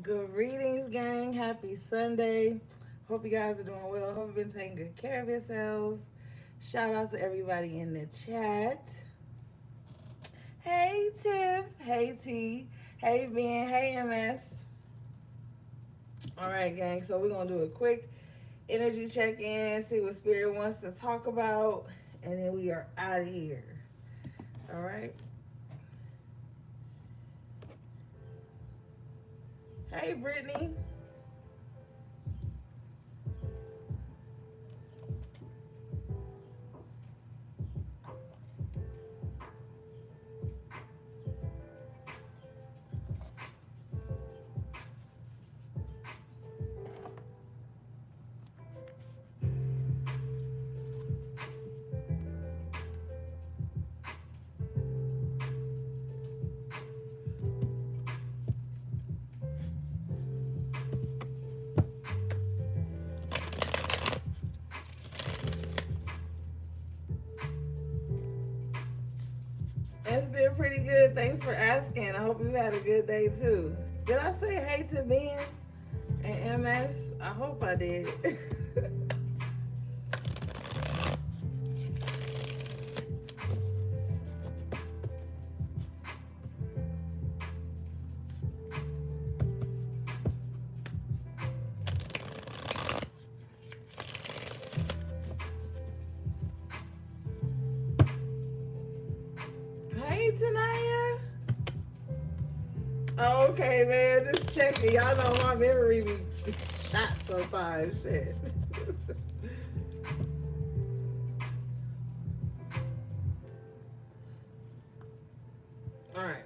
Greetings, gang. Happy Sunday. Hope you guys are doing well. Hope you've been taking good care of yourselves. Shout out to everybody in the chat. Hey, Tiff. Hey, T. Hey, Ben. Hey, MS. All right, gang. So we're going to do a quick energy check-in, see what Spirit wants to talk about, and then we are out of here. All right. Hey, Brittany. It's been pretty good. Thanks for asking. I hope you had a good day too. Did I say hey to Ben and MS? I hope I did. Hey, Tanaya. Oh, okay, man. Just checking. Y'all know my memory be shot sometimes. Shit. All right.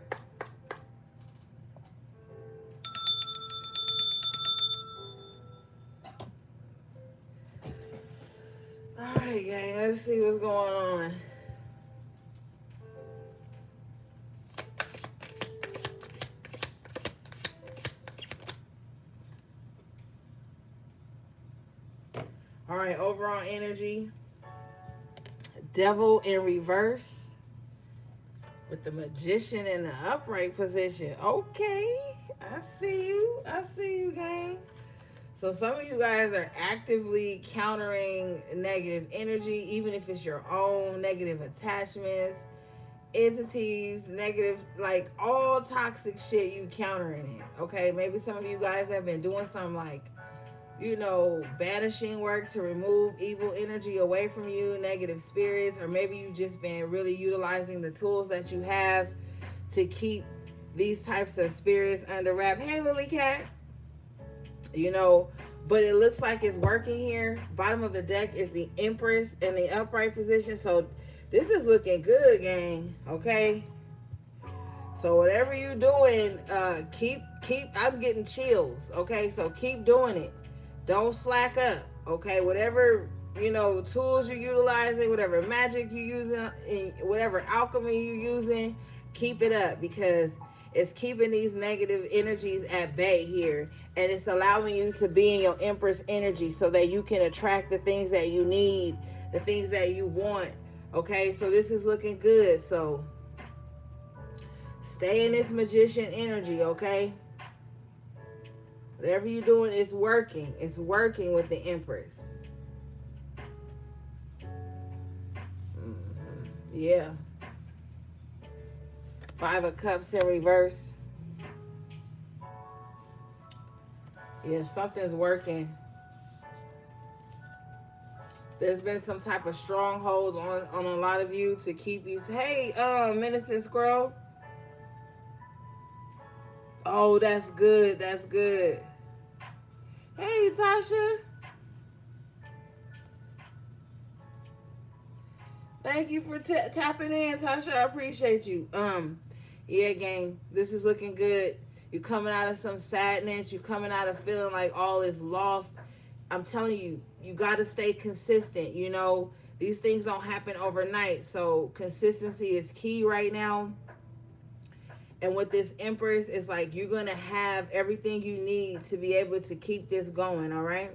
All right, gang. Let's see what's going on. All right, overall energy. Devil in reverse with the magician in the upright position. Okay, I see you. I see you, gang. So some of you guys are actively countering negative energy, even if it's your own negative attachments, entities, negative, like all toxic shit, you countering it. Okay, maybe some of you guys have been doing some banishing work to remove evil energy away from you, negative spirits, or maybe you've just been really utilizing the tools that you have to keep these types of spirits under wrap. Hey, Lily Cat. But it looks like it's working here. Bottom of the deck is the Empress in the upright position. So this is looking good, gang. Okay. So whatever you're doing, keep. I'm getting chills. Okay, so keep doing it. Don't slack up. Okay, whatever tools you're utilizing, whatever magic you're using, whatever alchemy you're using, keep it up because it's keeping these negative energies at bay here, and it's allowing you to be in your Empress energy so that you can attract the things that you need, the things that you want. Okay, so this is looking good. So stay in this magician energy, okay? Whatever you're doing, it's working. It's working with the Empress. Yeah. Five of Cups in reverse. Yeah, something's working. There's been some type of strongholds on a lot of you to keep you. Hey, Minister Scroll. Oh, that's good. That's good. Hey, Tasha. Thank you for tapping in, Tasha. I appreciate you. Yeah, gang. This is looking good. You're coming out of some sadness. You're coming out of feeling like all is lost. I'm telling you, you got to stay consistent. These things don't happen overnight. So consistency is key right now. And with this Empress, it's like you're going to have everything you need to be able to keep this going, all right?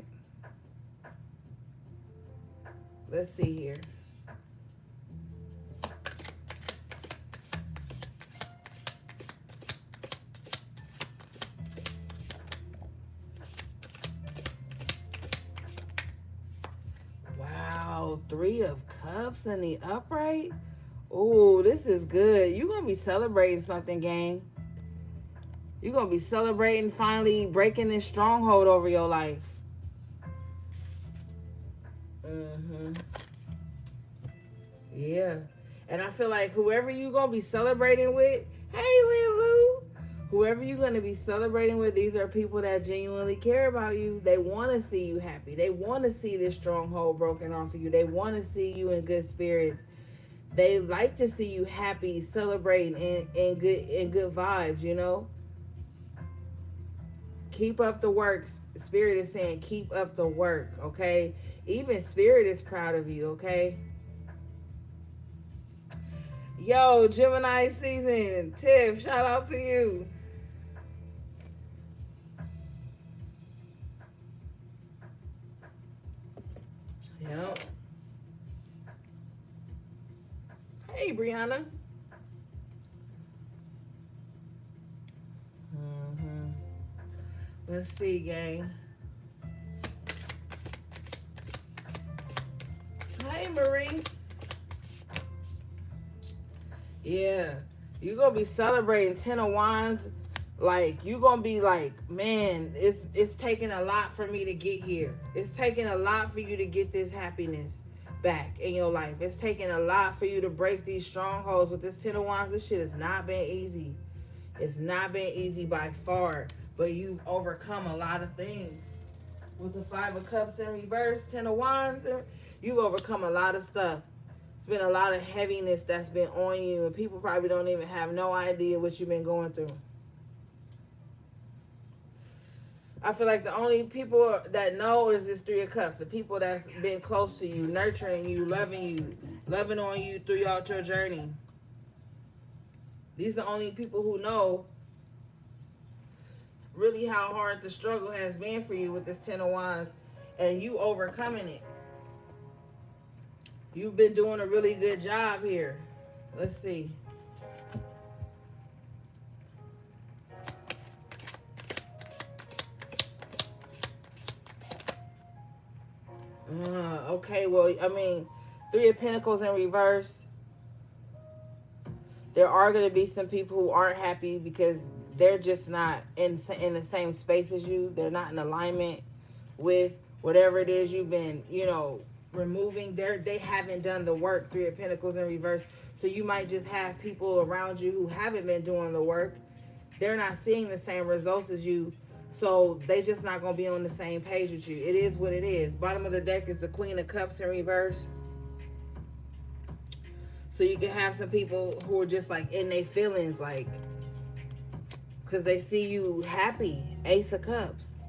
Let's see here. Three of Cups in the upright. Oh, this is good. You're going to be celebrating something, gang. You're going to be celebrating finally breaking this stronghold over your life. Mm-hmm. Yeah. And I feel like whoever you're going to be celebrating with, hey, Lynn Lou, whoever you're going to be celebrating with, these are people that genuinely care about you. They want to see you happy. They want to see this stronghold broken off of you. They want to see you in good spirits. They like to see you happy, celebrating, and good vibes, you know? Keep up the work. Spirit is saying keep up the work, okay? Even Spirit is proud of you, okay? Yo, Gemini season. Tiff, shout out to you. Yep. Hey, Brianna. Mm-hmm. Let's see, gang. Hey, Marie. Yeah. You're going to be celebrating 10 of Wands. Like, you're going to be like, man, it's taking a lot for me to get here. It's taking a lot for you to get this happiness back in your life. It's taking a lot for you to break these strongholds with this 10 of Wands. This shit has not been easy. It's not been easy by far, but you've overcome a lot of things. With the 5 of Cups in reverse, 10 of Wands, you've overcome a lot of stuff. There's been a lot of heaviness that's been on you, and people probably don't even have no idea what you've been going through. I feel like the only people that know is this 3 of Cups. The people that's been close to you, nurturing you, loving on you throughout your journey. These are the only people who know really how hard the struggle has been for you with this 10 of Wands, and you overcoming it. You've been doing a really good job here. Let's see. Okay, well, I mean, 3 of Pentacles in reverse. There are going to be some people who aren't happy because they're just not in the same space as you. They're not in alignment with whatever it is you've been, removing. They haven't done the work. 3 of Pentacles in reverse. So you might just have people around you who haven't been doing the work. They're not seeing the same results as you. So they just not going to be on the same page with you. It is what it is. Bottom of the deck is the Queen of Cups in reverse. So you can have some people who are just like in their feelings, like, because they see you happy. Ace of Cups,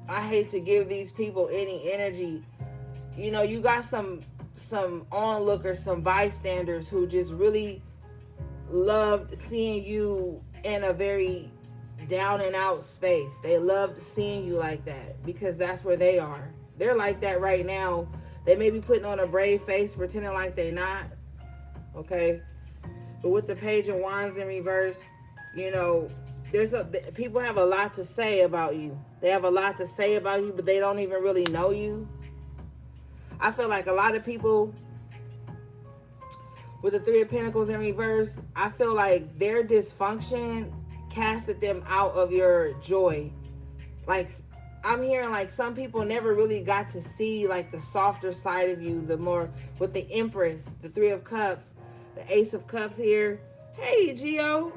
I hate to give these people any energy. You got some onlookers, some bystanders who just really loved seeing you in a very down and out space. They loved seeing you like that because that's where they are. They're like that right now. They may be putting on a brave face, pretending like they're not. Okay? But with the Page of Wands in reverse, people have a lot to say about you. They have a lot to say about you, but they don't even really know you. I feel like a lot of people with the 3 of Pentacles in reverse, I feel like their dysfunction casted them out of your joy. Like, I'm hearing like some people never really got to see like the softer side of you, the more with the Empress, the 3 of Cups, the Ace of Cups here. Hey, Gio.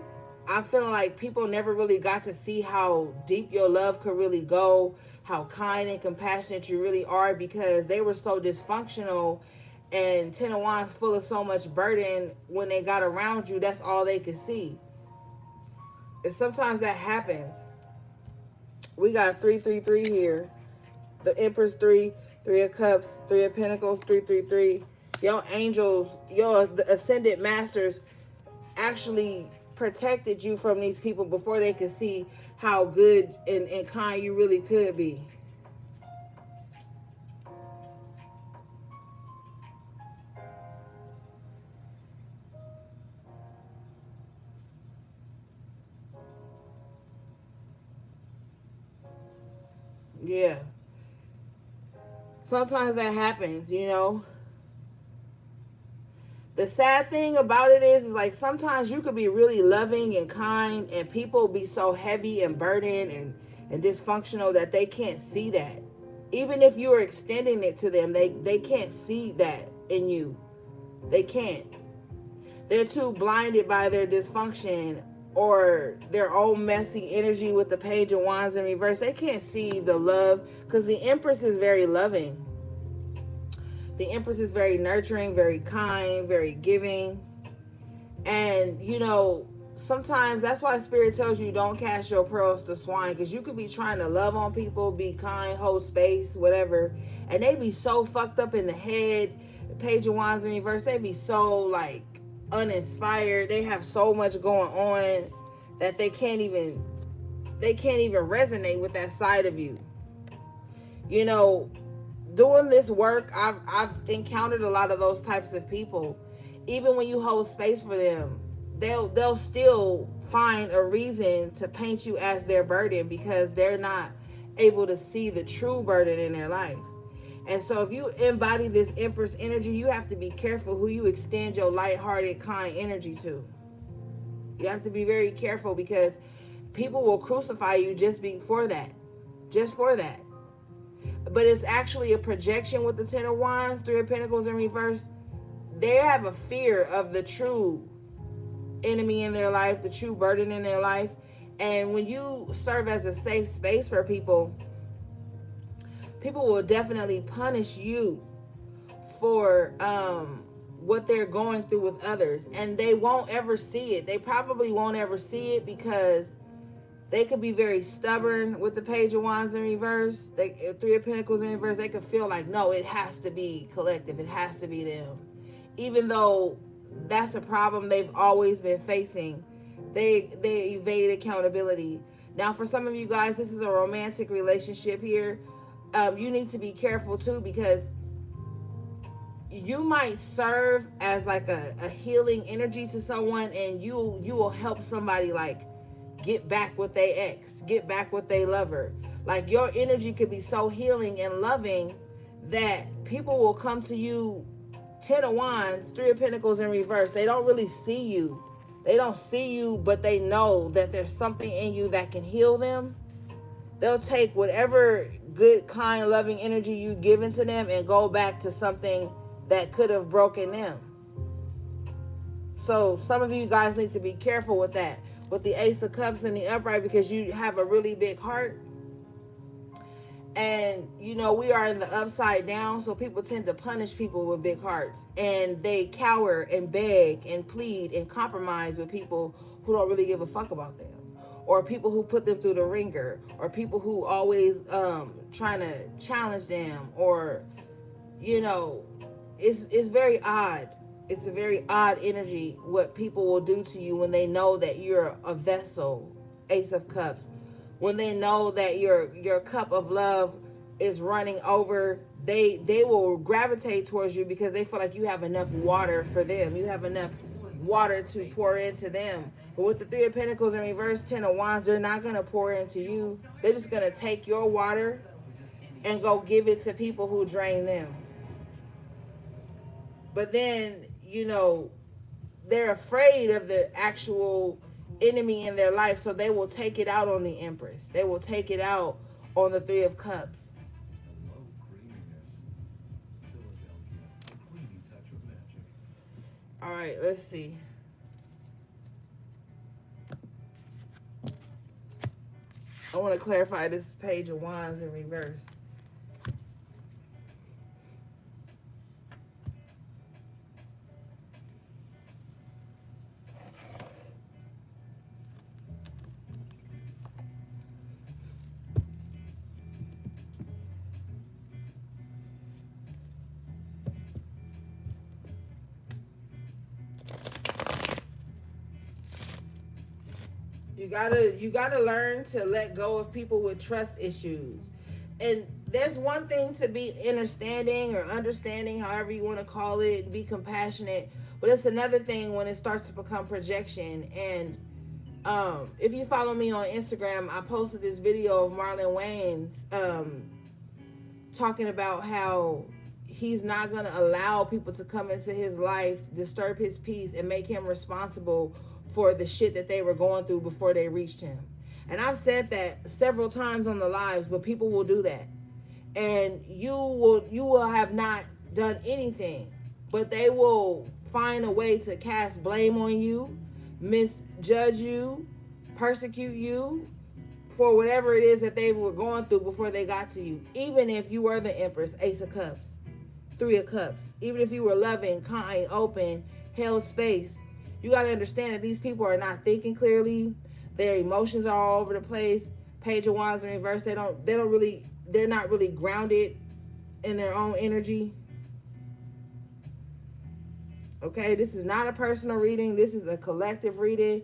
I'm feeling like people never really got to see how deep your love could really go, how kind and compassionate you really are, because they were so dysfunctional, and 10 of Wands full of so much burden. When they got around you, that's all they could see. And sometimes that happens. We got 333 here. The Empress 3 of Cups, 3 of Pentacles, 333. Your angels, your ascended masters actually protected you from these people before they could see how good and kind you really could be. Yeah. Sometimes that happens, you know. The sad thing about it is like sometimes you could be really loving and kind, and people be so heavy and burdened and dysfunctional that they can't see that. Even if you are extending it to them, they can't see that in you. They can't. They're too blinded by their dysfunction or their own messy energy with the Page of Wands in reverse. They can't see the love because the Empress is very loving. The Empress is very nurturing, very kind, very giving. And, you know, sometimes that's why Spirit tells you don't cast your pearls to swine, because you could be trying to love on people, be kind, hold space, whatever, and they be so fucked up in the head. Page of Wands in reverse, they be so, like, uninspired. They have so much going on that they can't even resonate with that side of you. You know, doing this work, I've encountered a lot of those types of people. Even when you hold space for them, they'll still find a reason to paint you as their burden because they're not able to see the true burden in their life. And so if you embody this Empress energy, you have to be careful who you extend your lighthearted, kind energy to. You have to be very careful because people will crucify you just for that. Just for that. But it's actually a projection with the Ten of Wands, Three of Pentacles in reverse. They have a fear of the true enemy in their life, the true burden in their life. And when you serve as a safe space for people, people will definitely punish you for what they're going through with others. And they won't ever see it. They probably won't ever see it because they could be very stubborn with the Page of Wands in reverse. Three of Pentacles in reverse, they could feel like, no, it has to be collective. It has to be them. Even though that's a problem they've always been facing, they evade accountability. Now, for some of you guys, this is a romantic relationship here. You need to be careful too, because you might serve as like a healing energy to someone, and you will help somebody like get back with their ex, get back with their lover. Like your energy could be so healing and loving that people will come to you. Ten of Wands, Three of Pentacles in reverse. They don't really see you. They don't see you, but they know that there's something in you that can heal them. They'll take whatever good, kind, loving energy you've given to them and go back to something that could have broken them. So some of you guys need to be careful with that. With the Ace of Cups and the upright, because you have a really big heart. And, you know, we are in the upside down, so people tend to punish people with big hearts. And they cower and beg and plead and compromise with people who don't really give a fuck about them. Or people who put them through the ringer. Or people who always trying to challenge them. Or, you know, it's very odd. It's a very odd energy what people will do to you when they know that you're a vessel, Ace of Cups. When they know that your cup of love is running over, they will gravitate towards you because they feel like you have enough water for them. You have enough water to pour into them. But with the Three of Pentacles in reverse, Ten of Wands, they're not going to pour into you. They're just going to take your water and go give it to people who drain them. But then, you know, they're afraid of the actual enemy in their life, so they will take it out on the Empress. They will take it out on the Three of Cups. All right, let's see. I want to clarify this Page of Wands in reverse. You gotta learn to let go of people with trust issues. And there's one thing to be understanding, however you want to call it, be compassionate. But it's another thing when it starts to become projection. And if you follow me on Instagram, I posted this video of Marlon Wayans talking about how he's not going to allow people to come into his life, disturb his peace, and make him responsible for the shit that they were going through before they reached him. And I've said that several times on the lives, but people will do that. And you will have not done anything, but they will find a way to cast blame on you, misjudge you, persecute you for whatever it is that they were going through before they got to you. Even if you were the Empress, Ace of Cups, Three of Cups, even if you were loving, kind, open, held space, you got to understand that these people are not thinking clearly. Their emotions are all over the place. Page of Wands in reverse. They're not really grounded in their own energy. Okay, this is not a personal reading. This is a collective reading.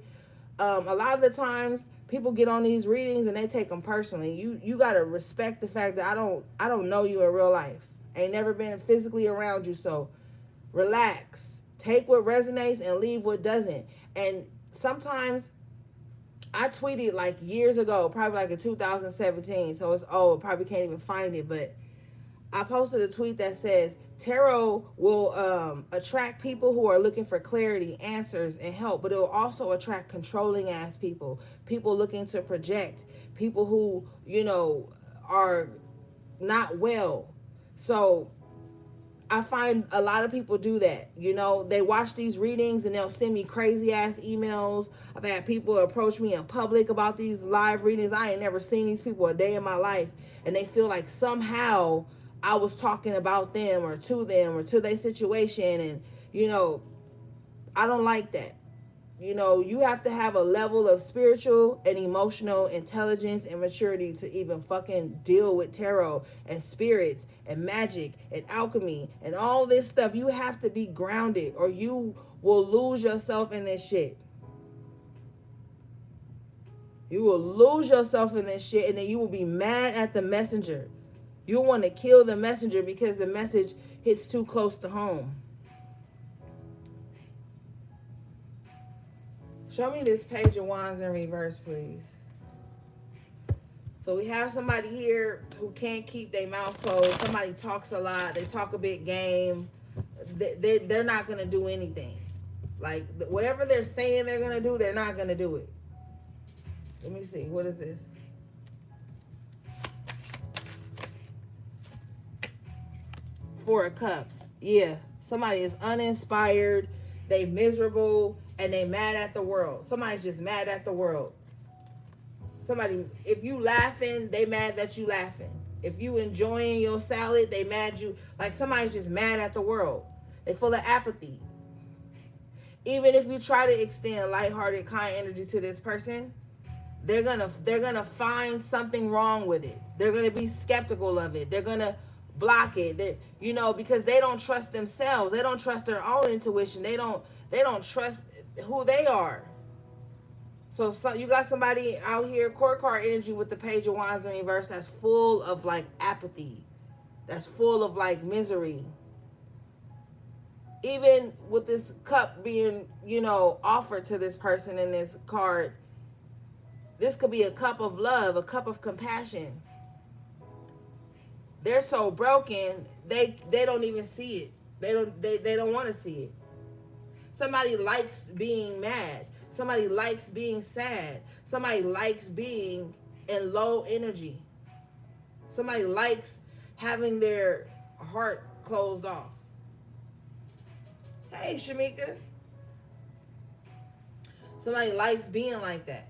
A lot of the times people get on these readings and they take them personally. You got to respect the fact that I don't know you in real life. Ain't never been physically around you, so relax. Take what resonates and leave what doesn't. And sometimes I tweeted like years ago, probably like in 2017, so it's old, probably can't even find it, but I posted a tweet that says tarot will attract people who are looking for clarity, answers, and help, but it will also attract controlling ass people looking to project, people who, are not well. So I find a lot of people do that. They watch these readings and they'll send me crazy ass emails. I've had people approach me in public about these live readings. I ain't never seen these people a day in my life, and they feel like somehow I was talking about them or to their situation. And, I don't like that. You have to have a level of spiritual and emotional intelligence and maturity to even fucking deal with tarot and spirits and magic and alchemy and all this stuff. You have to be grounded or you will lose yourself in this shit. You will lose yourself in this shit, and then you will be mad at the messenger. You'll want to kill the messenger because the message hits too close to home. Show me this Page of Wands in reverse, please. So we have somebody here who can't keep their mouth closed. Somebody talks a lot. They talk a big game. They're not going to do anything. Like, whatever they're saying they're going to do, they're not going to do it. Let me see. What is this? Four of Cups. Yeah. Somebody is uninspired. They miserable. And they mad at the world. Somebody's just mad at the world. Somebody, if you laughing, they mad that you laughing. If you enjoying your salad, they mad you. Like, somebody's just mad at the world. They full of apathy. Even if you try to extend lighthearted, kind energy to this person, they're gonna find something wrong with it. They're gonna be skeptical of it. They're gonna block it. Because they don't trust themselves. They don't trust their own intuition. They don't trust who they are. So you got somebody out here, court card energy with the Page of Wands in reverse, that's full of like apathy. That's full of like misery. Even with this cup being, offered to this person in this card, this could be a cup of love, a cup of compassion. They're so broken, they don't even see it. They don't want to see it. Somebody likes being mad. Somebody likes being sad. Somebody likes being in low energy. Somebody likes having their heart closed off. Hey, Shamika. Somebody likes being like that.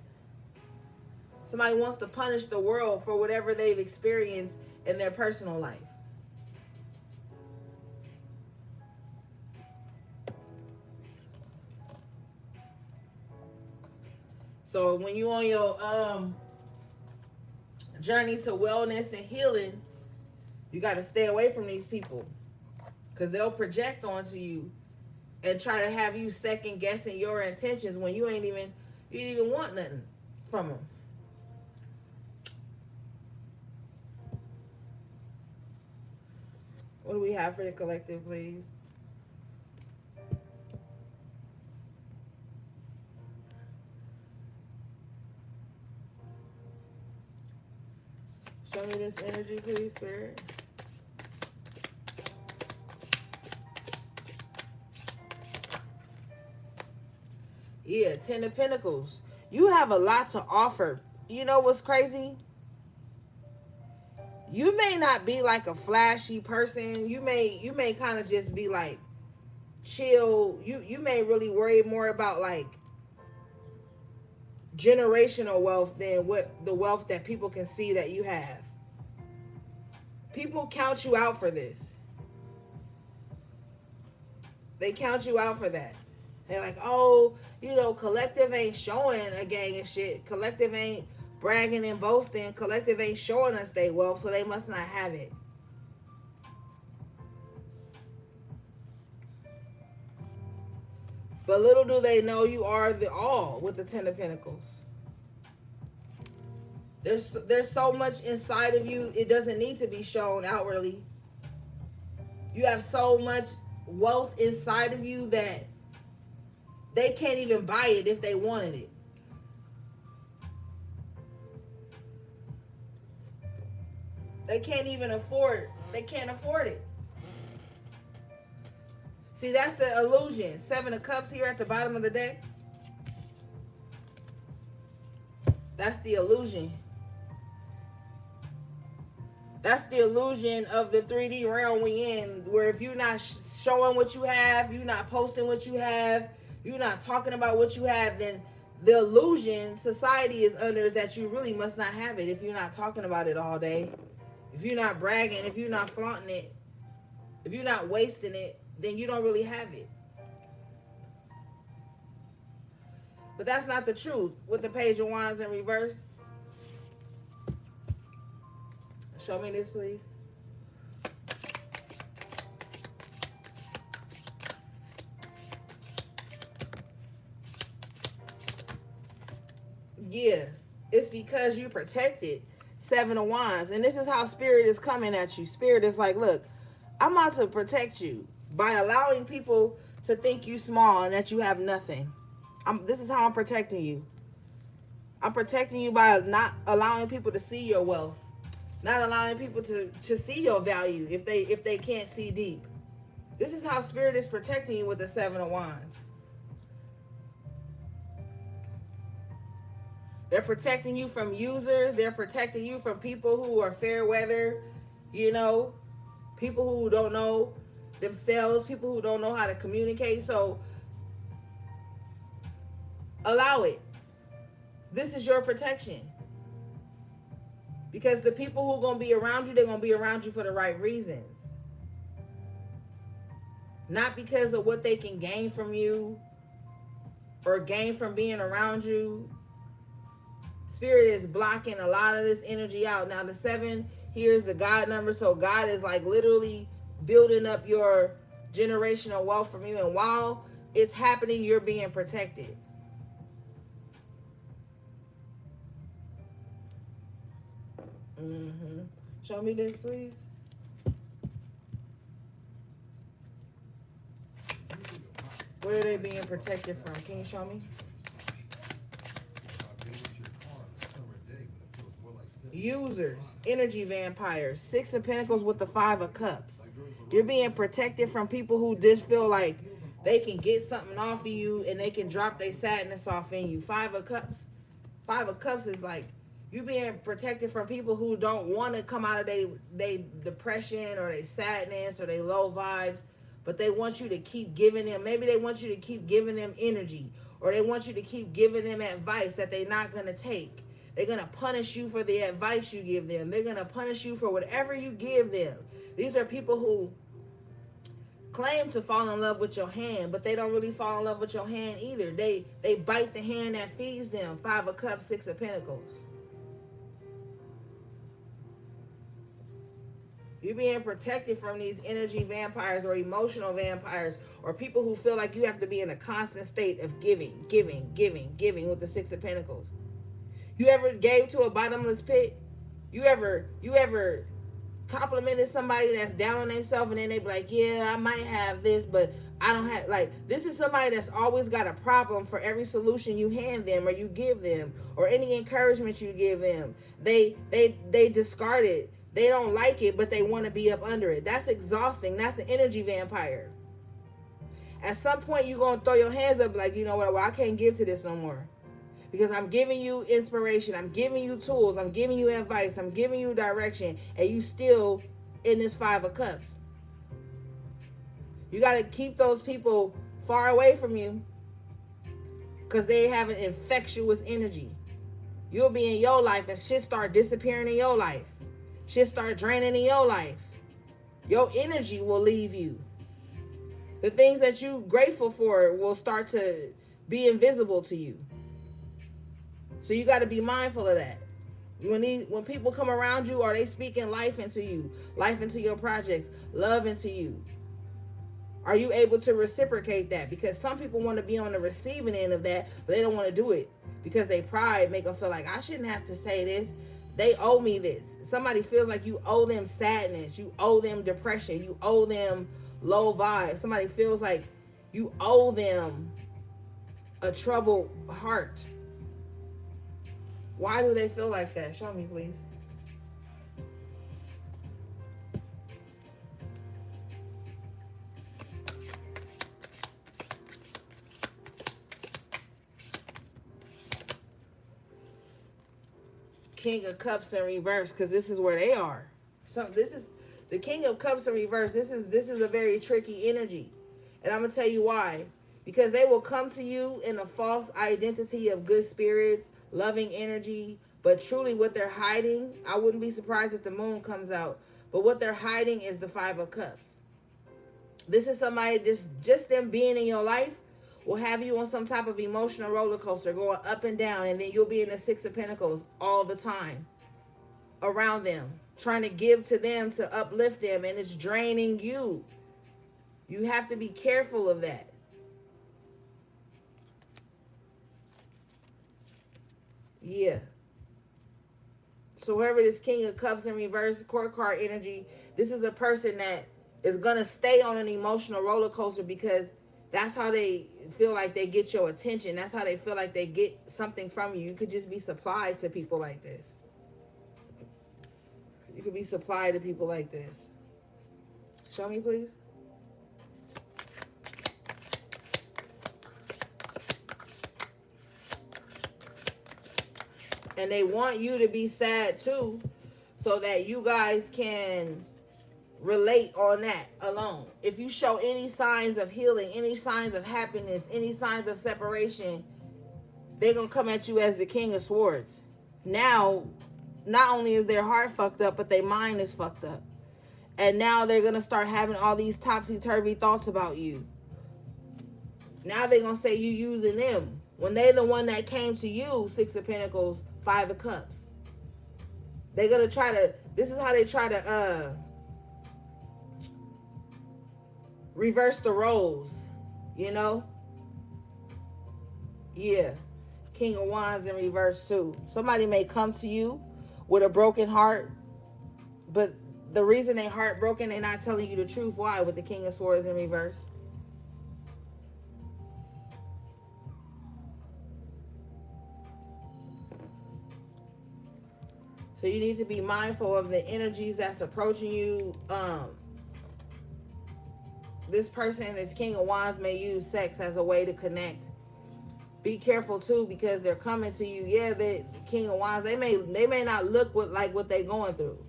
Somebody wants to punish the world for whatever they've experienced in their personal life. So when you're on your journey to wellness and healing, you got to stay away from these people, because they'll project onto you and try to have you second guessing your intentions when you didn't even want nothing from them. What do we have for the collective, please? Show me this energy, please, Spirit. Yeah, Ten of Pentacles. You have a lot to offer. You know what's crazy? You may not be like a flashy person. You may kind of just be like chill. You may really worry more about like generational wealth than what the wealth that people can see that you have. People count you out for this. They count you out for that. They're like, oh, collective ain't showing a gang and shit. Collective ain't bragging and boasting. Collective ain't showing us they wealth, so they must not have it. But little do they know you are the all with the Ten of Pentacles. There's so much inside of you, it doesn't need to be shown outwardly. You have so much wealth inside of you that they can't even buy it if they wanted it. They can't even afford. They can't afford it. See, that's the illusion. Seven of Cups here at the bottom of the deck. That's the illusion. That's the illusion of the 3D realm we in, where if you're not showing what you have, you're not posting what you have, you're not talking about what you have, then the illusion society is under is that you really must not have it if you're not talking about it all day. If you're not bragging, if you're not flaunting it, if you're not wasting it, then you don't really have it. But that's not the truth with the Page of Wands in reverse. Show me this, please. Yeah, it's because you protected. Seven of Wands. And this is how Spirit is coming at you. Spirit is like, look, I'm about to protect you by allowing people to think you small and that you have nothing. This is how I'm protecting you. I'm protecting you by not allowing people to see your wealth. Not allowing people to see your value if they can't see deep. This is how Spirit is protecting you with the Seven of Wands. They're protecting you from users. They're protecting you from people who are fair weather, people who don't know themselves, people who don't know how to communicate. So allow it. This is your protection. Because the people who are going to be around you, they're going to be around you for the right reasons. Not because of what they can gain from you or gain from being around you. Spirit is blocking a lot of this energy out. Now, the 7 here is the God number. So God is like literally building up your generational wealth from you. And while it's happening, you're being protected. Show me this, please. What are they being protected from? Can you show me? Users, energy vampires, 6 of Pentacles with the 5 of Cups. You're being protected from people who just feel like they can get something off of you and they can drop their sadness off in you. 5 of Cups. 5 of Cups is like you being protected from people who don't want to come out of their depression or their sadness or their low vibes, but they want you to keep giving them. Maybe they want you to keep giving them energy, or they want you to keep giving them advice that they're not going to take. They're going to punish you for the advice you give them. They're going to punish you for whatever you give them. These are people who claim to fall in love with your hand, but they don't really fall in love with your hand either. They bite the hand that feeds them. 5 of Cups, 6 of Pentacles. You're being protected from these energy vampires or emotional vampires or people who feel like you have to be in a constant state of giving with the 6 of Pentacles. You ever gave to a bottomless pit? You ever complimented somebody that's down on themselves and then they be like, yeah, I might have this, but I don't have, like, this is somebody that's always got a problem for every solution you hand them or you give them or any encouragement you give them. They discard it. They don't like it, but they want to be up under it. That's exhausting. That's an energy vampire. At some point, you're going to throw your hands up like, you know what, well, I can't give to this no more. Because I'm giving you inspiration. I'm giving you tools. I'm giving you advice. I'm giving you direction. And you still in this Five of Cups. You got to keep those people far away from you. Because they have an infectious energy. You'll be in your life and shit start disappearing in your life. Shit start draining in your life. Your energy will leave you. The things that you grateful for will start to be invisible to you. So you got to be mindful of that. When people come around you, are they speaking life into you? Life into your projects, love into you? Are you able to reciprocate that? Because some people want to be on the receiving end of that, but they don't want to do it because they pride make them feel like, I shouldn't have to say this. They owe me this. Somebody feels like you owe them sadness. You owe them depression. You owe them low vibe. Somebody feels like you owe them a troubled heart. Why do they feel like that? Show me, please. King of Cups in reverse, because this is where they are. So this is the King of Cups in reverse. This is a very tricky energy, and I'm gonna tell you why. Because they will come to you in a false identity of good spirits, loving energy, but truly what they're hiding, I wouldn't be surprised if the moon comes out, but what they're hiding is the Five of Cups. This is somebody, just them being in your life will have you on some type of emotional roller coaster going up and down, and then you'll be in the Six of Pentacles all the time around them, trying to give to them to uplift them, and it's draining you. You have to be careful of that. Yeah. So whoever this King of Cups in reverse, court card energy, this is a person that is going to stay on an emotional roller coaster because that's how they feel like they get your attention. That's how they feel like they get something from you. You could just be supplied to people like this. You could be supplied to people like this. Show me, please. And they want you to be sad too, so that you guys can relate on that alone. If you show any signs of healing, any signs of happiness, any signs of separation, they're going to come at you as the King of Swords. Now, not only is their heart fucked up, but their mind is fucked up. And now they're going to start having all these topsy-turvy thoughts about you. Now they're going to say you using them, when they're the one that came to you, Six of Pentacles, Five of Cups. They're going to try to, this is how they try to reverse the roles, you know? Yeah. King of Wands in reverse too. Somebody may come to you with a broken heart, but the reason they heartbroken, they're not telling you the truth. Why? With the King of Swords in reverse. So you need to be mindful of the energies that's approaching you. This person, this King of Wands, may use sex as a way to connect. Be careful too, because they're coming to you. Yeah, the King of Wands, they may not look like what they're going through.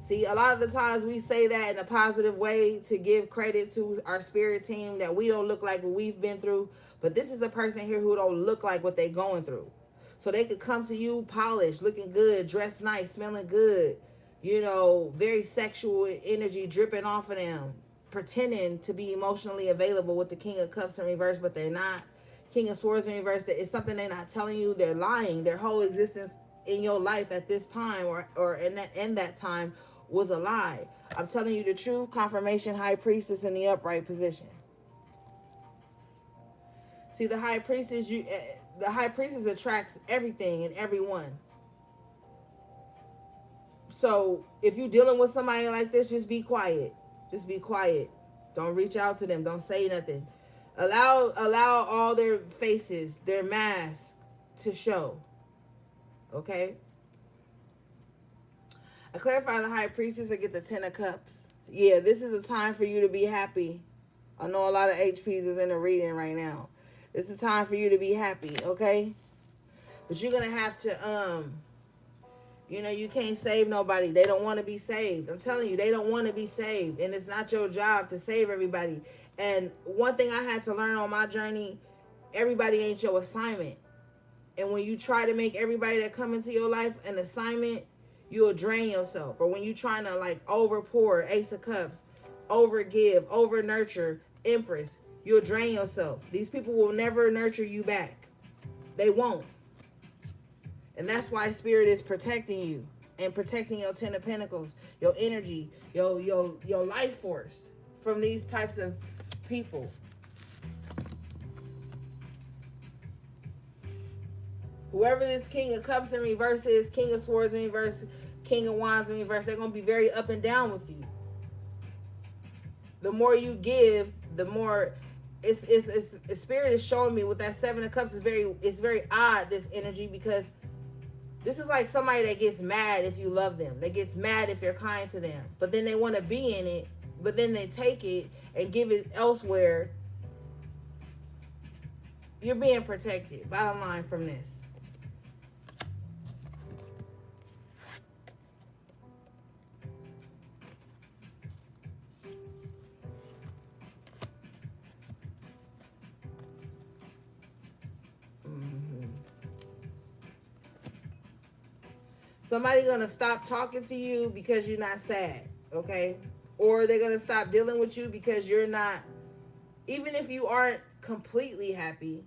See, a lot of the times we say that in a positive way to give credit to our spirit team that we don't look like what we've been through. But this is a person here who don't look like what they're going through. So they could come to you polished, looking good, dressed nice, smelling good, you know, very sexual energy dripping off of them, pretending to be emotionally available with the King of Cups in reverse, but they're not. King of Swords in reverse, that is something they're not telling you. They're lying. Their whole existence in your life at this time or in that time was a lie. I'm telling you the truth. Confirmation, High Priestess in the upright position. See, the High Priestess, the High Priestess attracts everything and everyone. So if you're dealing with somebody like this, just be quiet. Just be quiet. Don't reach out to them. Don't say nothing. Allow all their faces, their masks to show. Okay? I clarify the High Priestess. I get the Ten of Cups. Yeah, this is a time for you to be happy. I know a lot of HPs is in the reading right now. It's a time for you to be happy, okay? But you're gonna have to, you know, you can't save nobody. They don't want to be saved. I'm telling you, they don't want to be saved. And it's not your job to save everybody. And one thing I had to learn on my journey, everybody ain't your assignment. And when you try to make everybody that come into your life an assignment, you'll drain yourself. Or when you trying to like over pour, Ace of Cups, over give, over nurture, Empress, you'll drain yourself. These people will never nurture you back. They won't. And that's why Spirit is protecting you and protecting your Ten of Pentacles, your energy, your life force from these types of people. Whoever this King of Cups in reverse is, King of Swords in reverse, King of Wands in reverse, they're going to be very up and down with you. The more you give, the more it's Spirit is showing me with that Seven of Cups it's very odd, this energy, because this is like somebody that gets mad if you love them. They gets mad if you're kind to them. But then they want to be in it, but then they take it and give it elsewhere. You're being protected, bottom line, from this. Somebody's going to stop talking to you because you're not sad, okay? Or they're going to stop dealing with you because you're not, even if you aren't completely happy,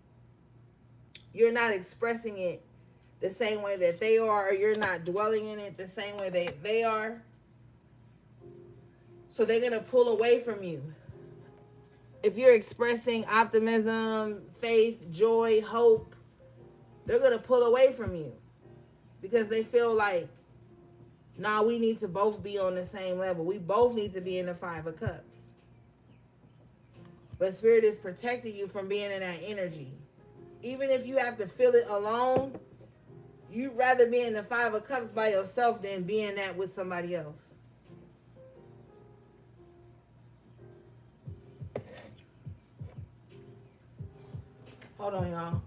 you're not expressing it the same way that they are, or you're not dwelling in it the same way they are. So they're going to pull away from you. If you're expressing optimism, faith, joy, hope, they're going to pull away from you. Because they feel like, nah, we need to both be on the same level. We both need to be in the Five of Cups. But Spirit is protecting you from being in that energy. Even if you have to feel it alone, you'd rather be in the Five of Cups by yourself than be in that with somebody else. Hold on, y'all.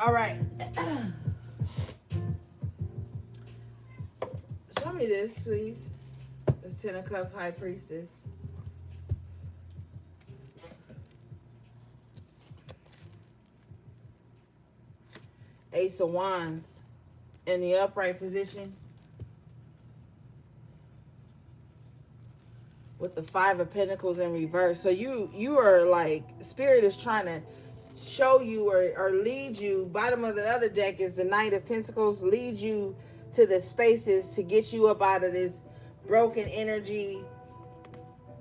All right. Show me this, please. This Ten of Cups, High Priestess. Ace of Wands in the upright position. With the Five of Pentacles in reverse. So you are like, Spirit is trying to show you or lead you. Bottom of the other deck is the Knight of Pentacles. Lead you to the spaces to get you up out of this broken energy,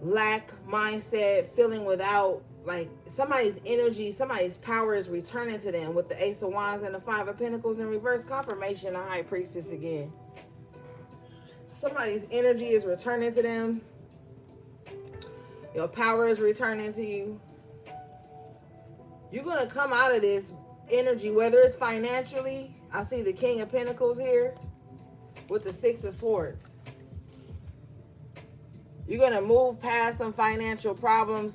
lack mindset, feeling without, like somebody's energy, somebody's power is returning to them with the Ace of Wands and the Five of Pentacles in reverse. Confirmation of High Priestess again. Somebody's energy is returning to them. Your power is returning to you. You're going to come out of this energy, whether it's financially. I see the King of Pentacles here with the Six of Swords. You're gonna move past some financial problems.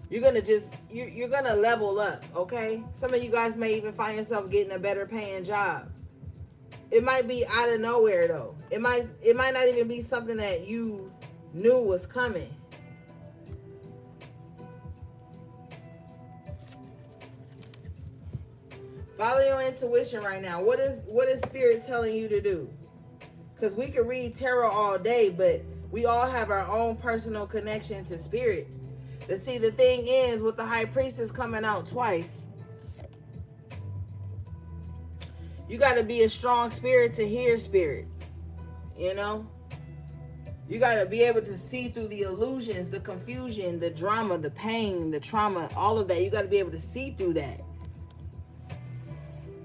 You're gonna you're gonna level up, okay? Some of you guys may even find yourself getting a better paying job. It might be out of nowhere though. It might not even be something that you knew was coming. Follow your intuition right now. What is spirit telling you to do? Because we can read tarot all day, but we all have our own personal connection to spirit. But see, the thing is, with the high priestess coming out twice, you got to be a strong spirit to hear spirit. You know? You got to be able to see through the illusions, the confusion, the drama, the pain, the trauma, all of that. You got to be able to see through that.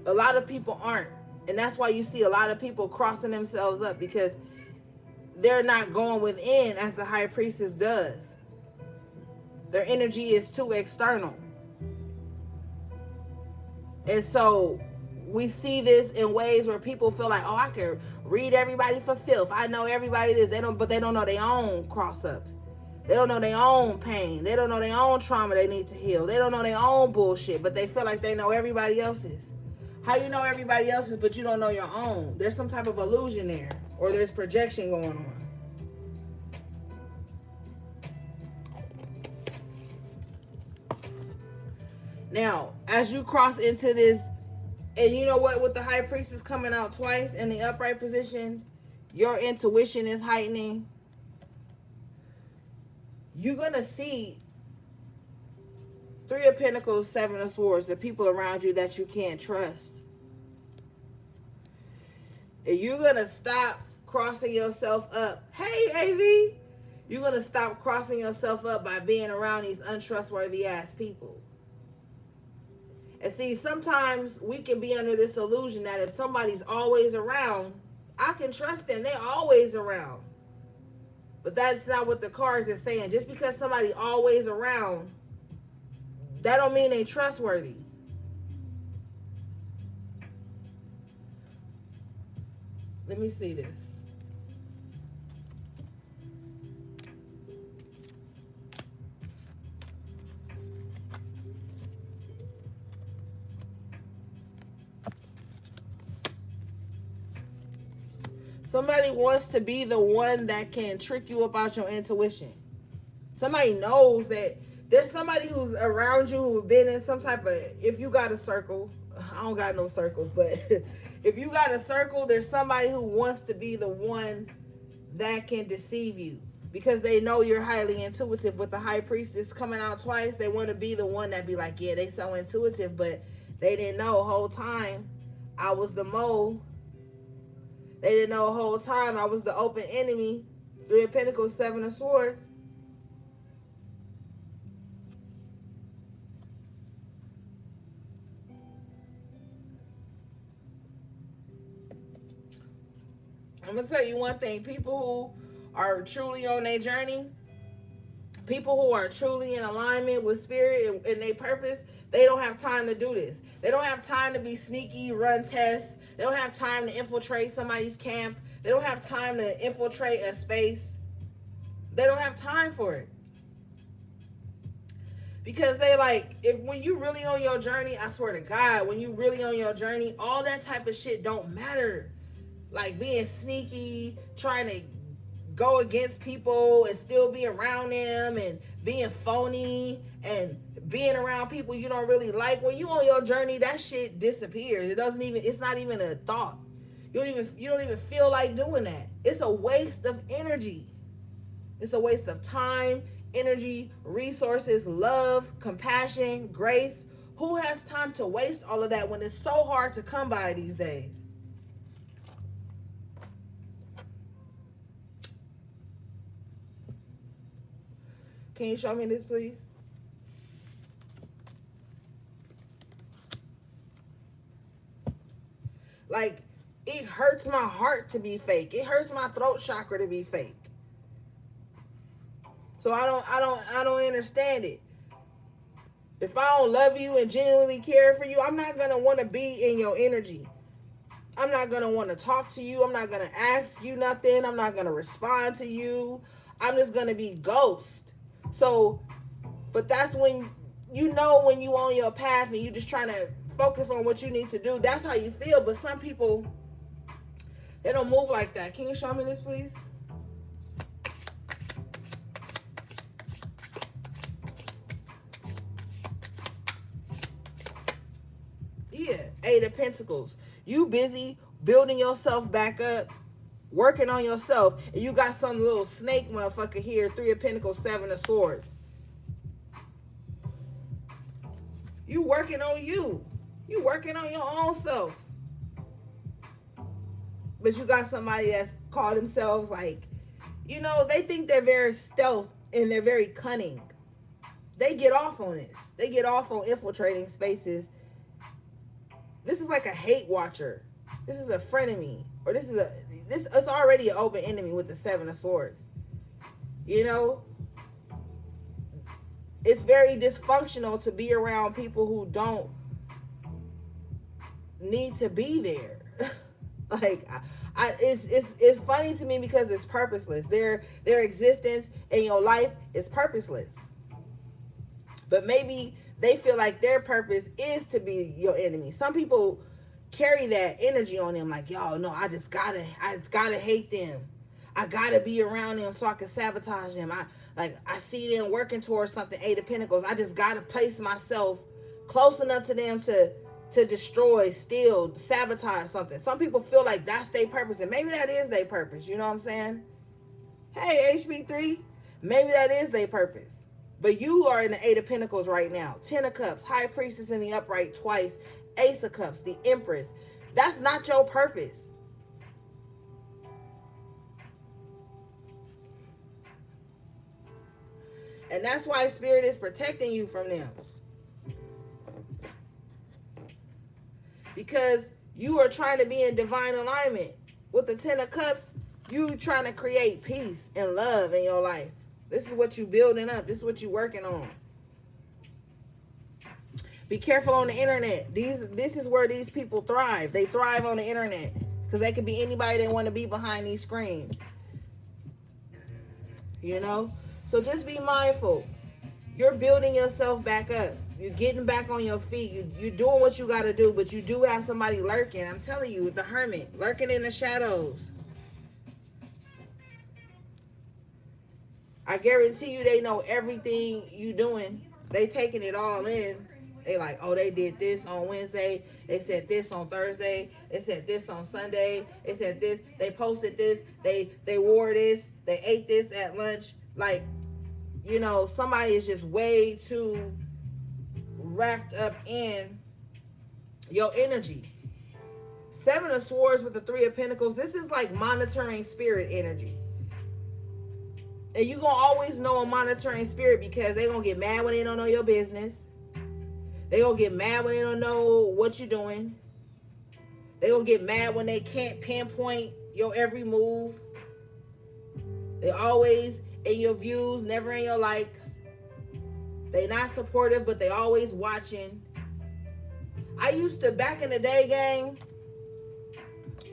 A lot of people aren't. And that's why you see a lot of people crossing themselves up, because they're not going within as the high priestess does. Their energy is too external. And so we see this in ways where people feel like, oh, I can read everybody for filth. I know everybody this. But they don't know their own cross-ups. They don't know their own pain. They don't know their own trauma they need to heal. They don't know their own bullshit, but they feel like they know everybody else's. How you know everybody else's, but you don't know your own? There's some type of illusion there, or there's projection going on. Now, as you cross into this, and you know what, with the high priestess coming out twice in the upright position, your intuition is heightening. You're going to see Three of Pentacles, Seven of Swords, the people around you that you can't trust. And you're going to stop crossing yourself up. Hey, AV! You're going to stop crossing yourself up by being around these untrustworthy ass people. And see, sometimes we can be under this illusion that if somebody's always around, I can trust them. They're always around. But that's not what the cards are saying. Just because somebody's always around, that don't mean they trustworthy. Let me see this. Somebody wants to be the one that can trick you about your intuition. Somebody knows that there's somebody who's around you who's been in some type of, if you got a circle, I don't got no circle, but if you got a circle, there's somebody who wants to be the one that can deceive you because they know you're highly intuitive. With the high priestess coming out twice, they want to be the one that be like, yeah, they so intuitive, but they didn't know the whole time I was the mole. They didn't know the whole time I was the open enemy. Three of Pentacles, Seven of Swords. I'm going to tell you one thing. People who are truly on their journey, people who are truly in alignment with spirit and their purpose, they don't have time to do this. They don't have time to be sneaky, run tests. They don't have time to infiltrate somebody's camp. They don't have time to infiltrate a space. They don't have time for it. Because they like, when you really on your journey, I swear to God, when you really on your journey, all that type of shit don't matter. Like being sneaky, trying to go against people and still be around them and being phony and being around people you don't really like. When you on your journey, that shit disappears. It's not even a thought. You don't even feel like doing that. It's a waste of energy. It's a waste of time, energy, resources, love, compassion, grace. Who has time to waste all of that when it's so hard to come by these days? Can you show me this, please? Like, it hurts my heart to be fake. It hurts my throat chakra to be fake. So I don't understand it. If I don't love you and genuinely care for you, I'm not going to want to be in your energy. I'm not going to want to talk to you. I'm not going to ask you nothing. I'm not going to respond to you. I'm just gonna be ghost. So, but that's when you know when you on your path and you just trying to focus on what you need to do. That's how you feel. But some people, they don't move like that. Can you show me this, please? Yeah, Eight of Pentacles. You busy building yourself back up, working on yourself, and you got some little snake motherfucker here, Three of Pentacles, Seven of Swords. You working on you. You working on your own self. But you got somebody that's called themselves like, you know, they think they're very stealth and they're very cunning. They get off on this. They get off on infiltrating spaces. This is like a hate watcher. This is a frenemy. Or this it's already an open enemy with the Seven of Swords. You know? It's very dysfunctional to be around people who don't need to be there. Like, it's funny to me because it's purposeless. Their existence in your life is purposeless. But maybe they feel like their purpose is to be your enemy. Some people carry that energy on them, like, yo, no, I just gotta hate them. I gotta be around them so I can sabotage them. I see them working towards something, Eight of Pentacles. I just gotta place myself close enough to them to destroy, steal, sabotage something. Some people feel like that's their purpose, and maybe that is their purpose. You know what I'm saying? Hey, HB3, maybe that is their purpose. But you are in the Eight of Pentacles right now. Ten of Cups, High Priestess in the upright twice, Ace of Cups, the Empress. That's not your purpose. And that's why Spirit is protecting you from them. Because you are trying to be in divine alignment. With the Ten of Cups, you trying to create peace and love in your life. This is what you building up. This is what you working on. Be careful on the internet. This is where these people thrive. They thrive on the internet. Because they could be anybody they want to be behind these screens. You know? So just be mindful. You're building yourself back up. You're getting back on your feet. You're doing what you got to do. But you do have somebody lurking. I'm telling you, the Hermit. Lurking in the shadows. I guarantee you they know everything you doing. They taking it all in. They like, oh, they did this on Wednesday. They said this on Thursday. They said this on Sunday. They said this. They posted this. They wore this. They ate this at lunch. Like, you know, somebody is just way too wrapped up in your energy. Seven of Swords with the Three of Pentacles. This is like monitoring spirit energy. And you're going to always know a monitoring spirit because they're going to get mad when they don't know your business. They're going to get mad when they don't know what you're doing. They're going to get mad when they can't pinpoint your every move. They're always in your views, never in your likes. They're not supportive, but they always watching. I used to, back in the day, gang,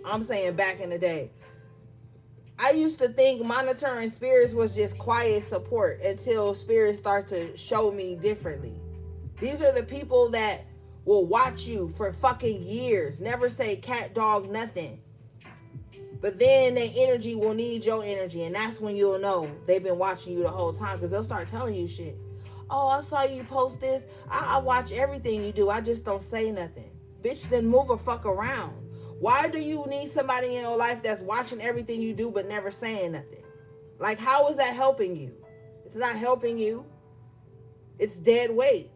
I'm saying back in the day, I used to think monitoring spirits was just quiet support until spirits start to show me differently. These are the people that will watch you for fucking years, never say cat, dog, nothing. But then their energy will need your energy, and that's when you'll know they've been watching you the whole time, because they'll start telling you shit. Oh, I saw you post this. I watch everything you do. I just don't say nothing. Bitch, then move a fuck around. Why do you need somebody in your life that's watching everything you do but never saying nothing? Like, how is that helping you? It's not helping you. It's dead weight.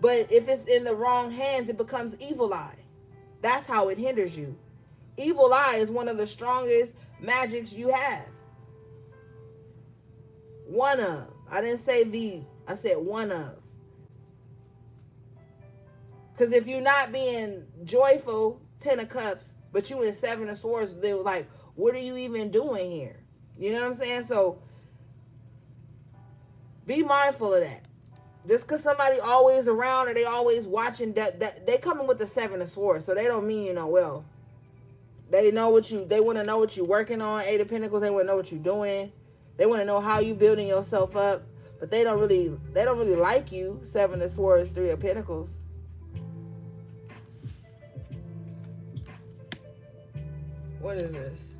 But if it's in the wrong hands, it becomes evil eye. That's how it hinders you. Evil eye is one of the strongest magics you have. One of. I didn't say the. I said one of. Because if you're not being joyful, Ten of Cups, but you in Seven of Swords, they're like, what are you even doing here? You know what I'm saying? So be mindful of that. Just because somebody always around or they always watching, that they coming with the Seven of Swords, so they don't mean you know well. They know what you, they want to know what you're working on. Eight of Pentacles, they want to know what you're doing. They want to know how you building yourself up, but they don't really like you. Seven of Swords, Three of Pentacles. What is this?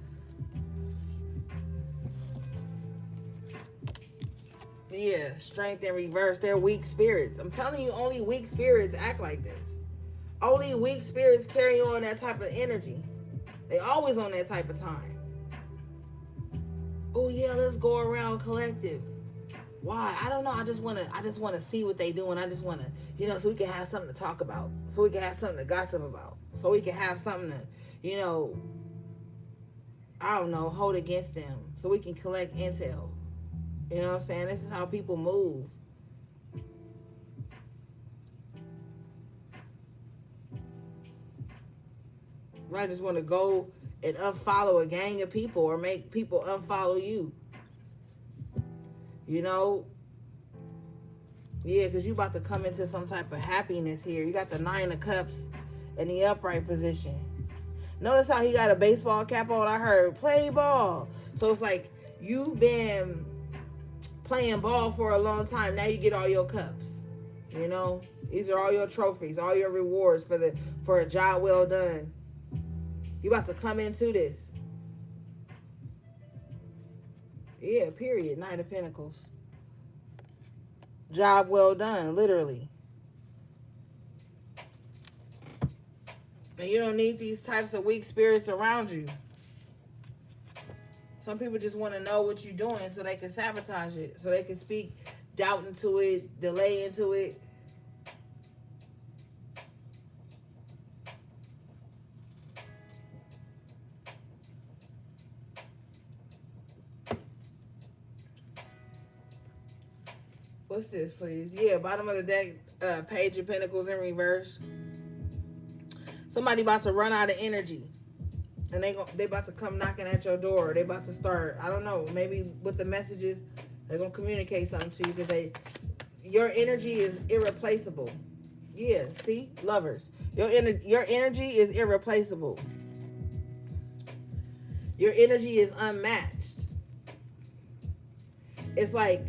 Yeah, strength in reverse. They're weak spirits. I'm telling you, only weak spirits act like this. Only weak spirits carry on that type of energy. They always on that type of time. Oh yeah, let's go around collective. Why? I don't know. I just wanna see what they doing. I just wanna, so we can have something to talk about. So we can have something to gossip about. So we can have something to, I don't know, hold against them. So we can collect intel. You know what I'm saying? This is how people move. I just want to go and unfollow a gang of people or make people unfollow you. Yeah, because you about to come into some type of happiness here. You got the Nine of Cups in the upright position. Notice how he got a baseball cap on. I heard play ball. So it's like you've been playing ball for a long time. Now you get all your cups. These are all your trophies, all your rewards for a job well done. You about to come into this. Yeah, period. Nine of Pentacles. Job well done, literally. And you don't need these types of weak spirits around you. Some people just want to know what you're doing so they can sabotage it. So they can speak doubt into it, delay into it. What's this, please? Yeah, bottom of the deck, Page of Pentacles in reverse. Somebody about to run out of energy. And they about to come knocking at your door. They about to start, I don't know, maybe with the messages, they're going to communicate something to you because your energy is irreplaceable. Yeah, see? Lovers. Your energy is irreplaceable. Your energy is unmatched. It's like,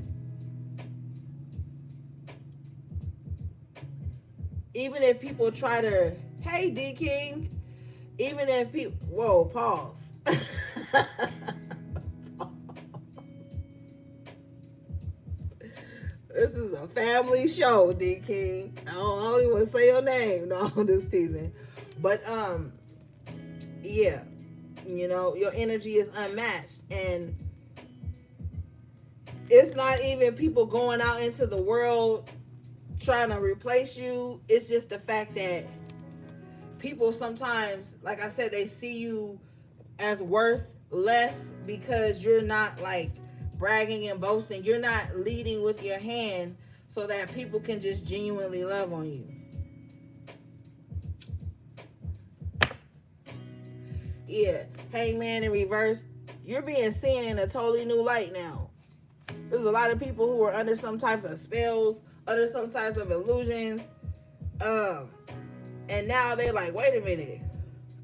even if people try to, hey, D King, even if people, whoa, pause. This is a family show, D King. I don't even want to say your name. No, I'm just teasing. But, yeah, your energy is unmatched. And it's not even people going out into the world trying to replace you. It's just the fact that people sometimes, like I said, they see you as worth less because you're not like bragging and boasting. You're not leading with your hand so that people can just genuinely love on you. Yeah, Hangman in reverse. You're being seen in a totally new light now. There's a lot of people who are under some types of spells, under some types of illusions. And now they're like, wait a minute.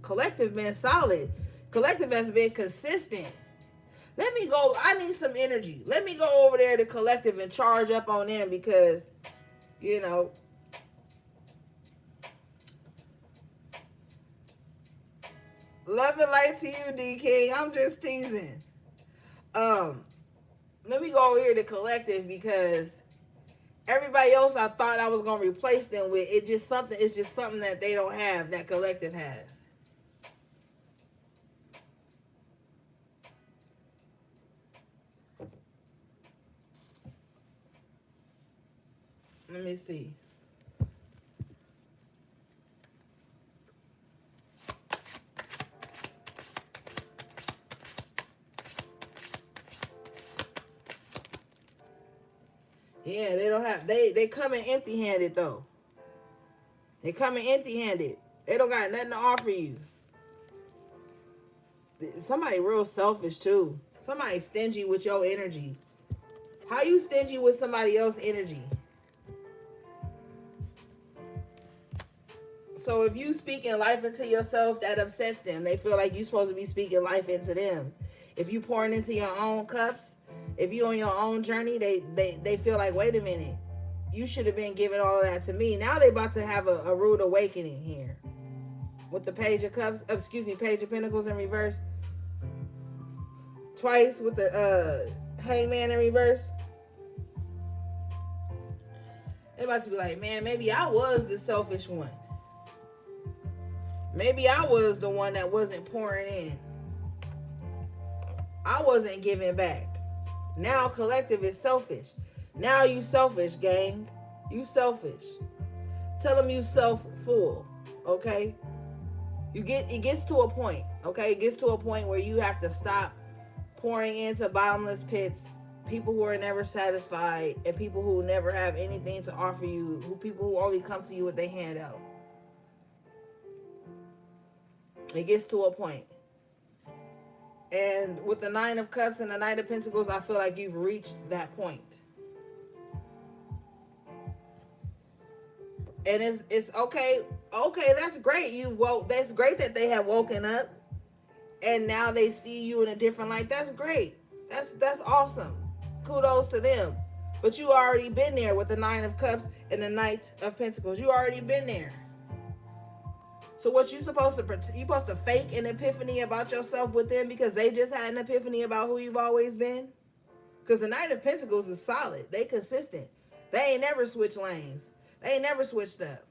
Collective been solid. Collective has been consistent. Let me go. I need some energy. Let me go over there to Collective and charge up on them because, love and light to you, D King. I'm just teasing. Let me go over here to Collective because everybody else I thought I was gonna replace them with, it's just something that they don't have that Collective has. Let me see. Yeah, they don't have, they come in empty-handed though. They come in empty-handed. They don't got nothing to offer you. Somebody real selfish too. Somebody stingy with your energy. How you stingy with somebody else's energy? So if you speaking life into yourself, that upsets them. They feel like you're supposed to be speaking life into them. If you pouring into your own cups, If you on your own journey, they feel like, wait a minute, you should have been giving all of that to me. Now they about to have a rude awakening here. With the Page of Cups, Page of Pentacles in reverse. Twice with the Hangman in reverse. They're about to be like, man, maybe I was the selfish one. Maybe I was the one that wasn't pouring in. I wasn't giving back. Now collective is selfish. Now you selfish, gang. You selfish. Tell them you self-full, okay? It gets to a point, okay? It gets to a point where you have to stop pouring into bottomless pits, people who are never satisfied, and people who never have anything to offer you, people who only come to you with their hand out. It gets to a point. And with the Nine of Cups and the Knight of Pentacles, I feel like you've reached that point. And it's okay. Okay, that's great. That's great that they have woken up and now they see you in a different light. That's great. That's awesome. Kudos to them. But you already been there with the Nine of Cups and the Knight of Pentacles. You already been there. So what you supposed to fake an epiphany about yourself with them because they just had an epiphany about who you've always been? Because the Knight of Pentacles is solid. They consistent. They ain't never switched lanes. They ain't never switched up.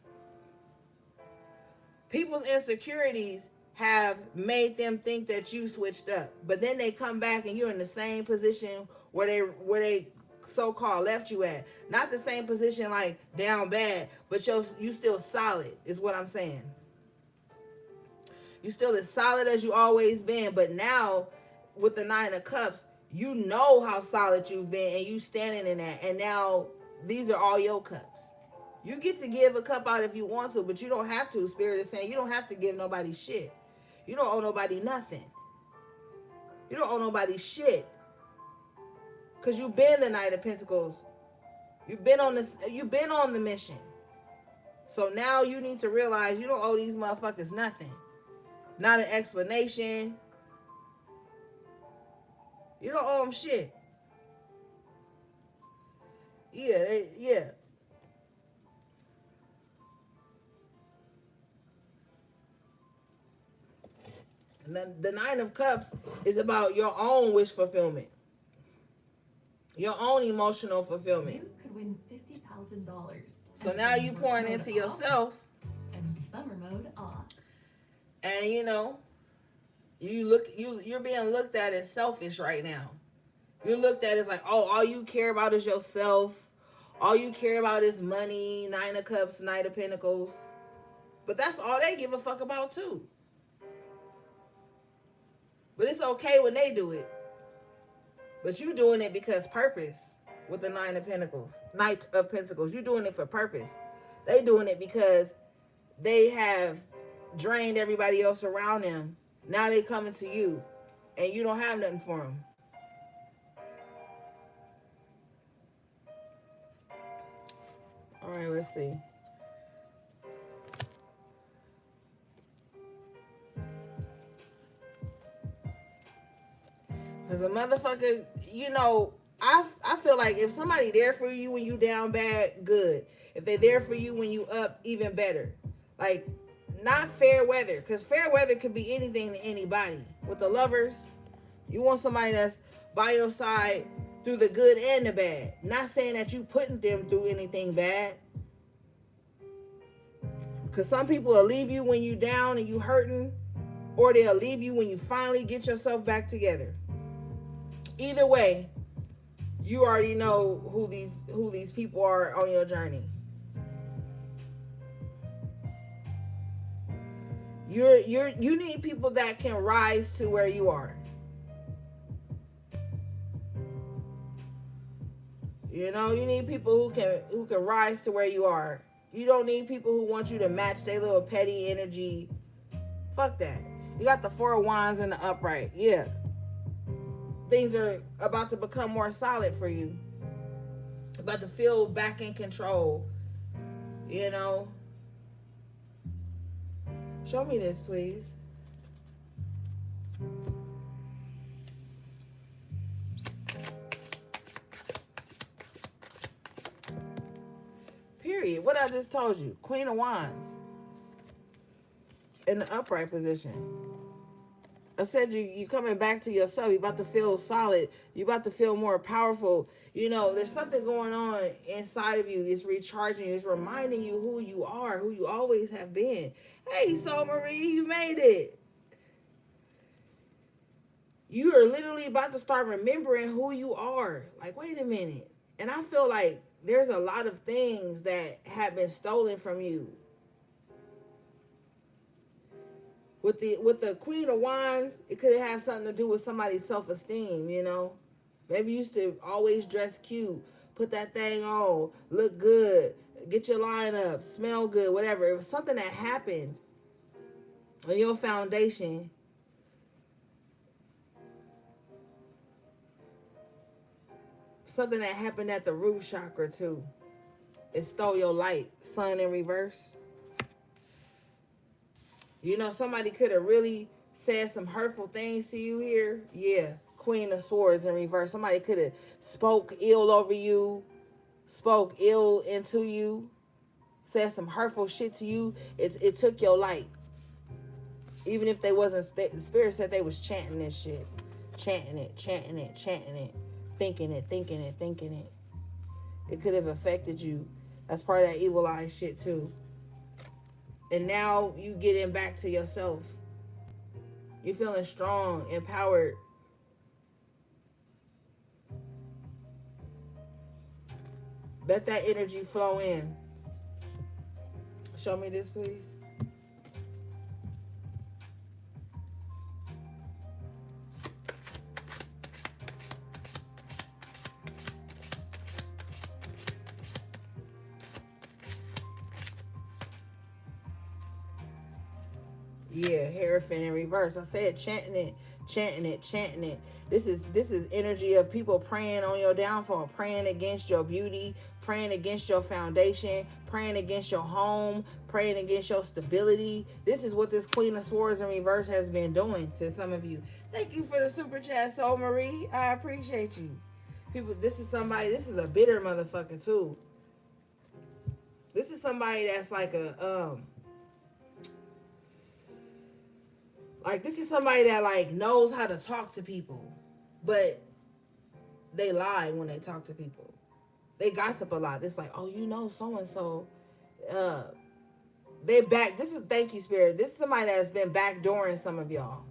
People's insecurities have made them think that you switched up. But then they come back and you're in the same position where they so-called left you at. Not the same position like down bad, but you still solid is what I'm saying. You still as solid as you always been, but now with the Nine of Cups, you know how solid you've been and you standing in that. And now these are all your cups. You get to give a cup out if you want to, but you don't have to. Spirit is saying you don't have to give nobody shit. You don't owe nobody nothing. You don't owe nobody shit. Because you've been the Knight of Pentacles. You've been on the mission. So now you need to realize you don't owe these motherfuckers nothing. Not an explanation. You don't owe them shit. Yeah. And then the Nine of Cups is about your own wish fulfillment. Your own emotional fulfillment. You could win $50,000. So now you pouring into yourself. And summer mode off. And you're being looked at as selfish right now. You're looked at as like, oh, all you care about is yourself. All you care about is money. Nine of Cups, Knight of Pentacles. But that's all they give a fuck about too. But it's okay when they do it. But you doing it because purpose with the Nine of Pentacles, Knight of Pentacles. You doing it for purpose. They doing it because they have drained everybody else around them. Now they coming to you and you don't have nothing for them. All right, let's see. Because a motherfucker, I feel like if somebody there for you when you down bad, good. If they're there for you when you up, even better. Like, not fair weather. Because fair weather could be anything to anybody. With the Lovers, you want somebody that's by your side through the good and the bad. Not saying that you putting them through anything bad. Because some people will leave you when you down and you hurting. Or they'll leave you when you finally get yourself back together. Either way, you already know who these people are on your journey. You need people that can rise to where you are. You need people who can rise to where you are. You don't need people who want you to match their little petty energy. Fuck that. You got the Four of Wands in the upright. Yeah. Things are about to become more solid for you. About to feel back in control. Show me this, please. Period. What I just told you. Queen of Wands. In the upright position. I said you coming back to yourself. You about to feel solid. You about to feel more powerful. You know, there's something going on inside of you. It's recharging you. It's reminding you who you are, who you always have been. Hey, Soul Marie, you made it. You are literally about to start remembering who you are. Like, wait a minute. And I feel like there's a lot of things that have been stolen from you. With the Queen of Wands, it could have something to do with somebody's self-esteem, you know? Maybe you used to always dress cute, put that thing on, look good, get your line up, smell good, whatever. It was something that happened on your foundation. Something that happened at the root chakra, too. It stole your light. Sun in reverse. You know, somebody could have really said some hurtful things to you here. Yeah. Queen of Swords in reverse. Somebody could have spoke ill over you, spoke ill into you, said some hurtful shit to you. It took your light. Even if they wasn't, the spirit said they was chanting this shit. Chanting it, chanting it, chanting it. Thinking it, thinking it, thinking it. It could have affected you. That's part of that evil eye shit too. And now you getting back to yourself. You're feeling strong, empowered. Let that energy flow in. Show me this, please. Yeah, Hierophant in reverse. I said chanting it, chanting it, chanting it. This is energy of people praying on your downfall, praying against your beauty, praying against your foundation, praying against your home, praying against your stability. This is what this Queen of Swords in reverse has been doing to some of you. Thank you for the super chat, Soul Marie. I appreciate you. People, this is a bitter motherfucker too. This is somebody that's like this is somebody that like knows how to talk to people, but they lie when they talk to people. They gossip a lot. It's like, oh, you know, so and so, they back. This is thank you, Spirit. This is somebody that has been backdooring some of y'all.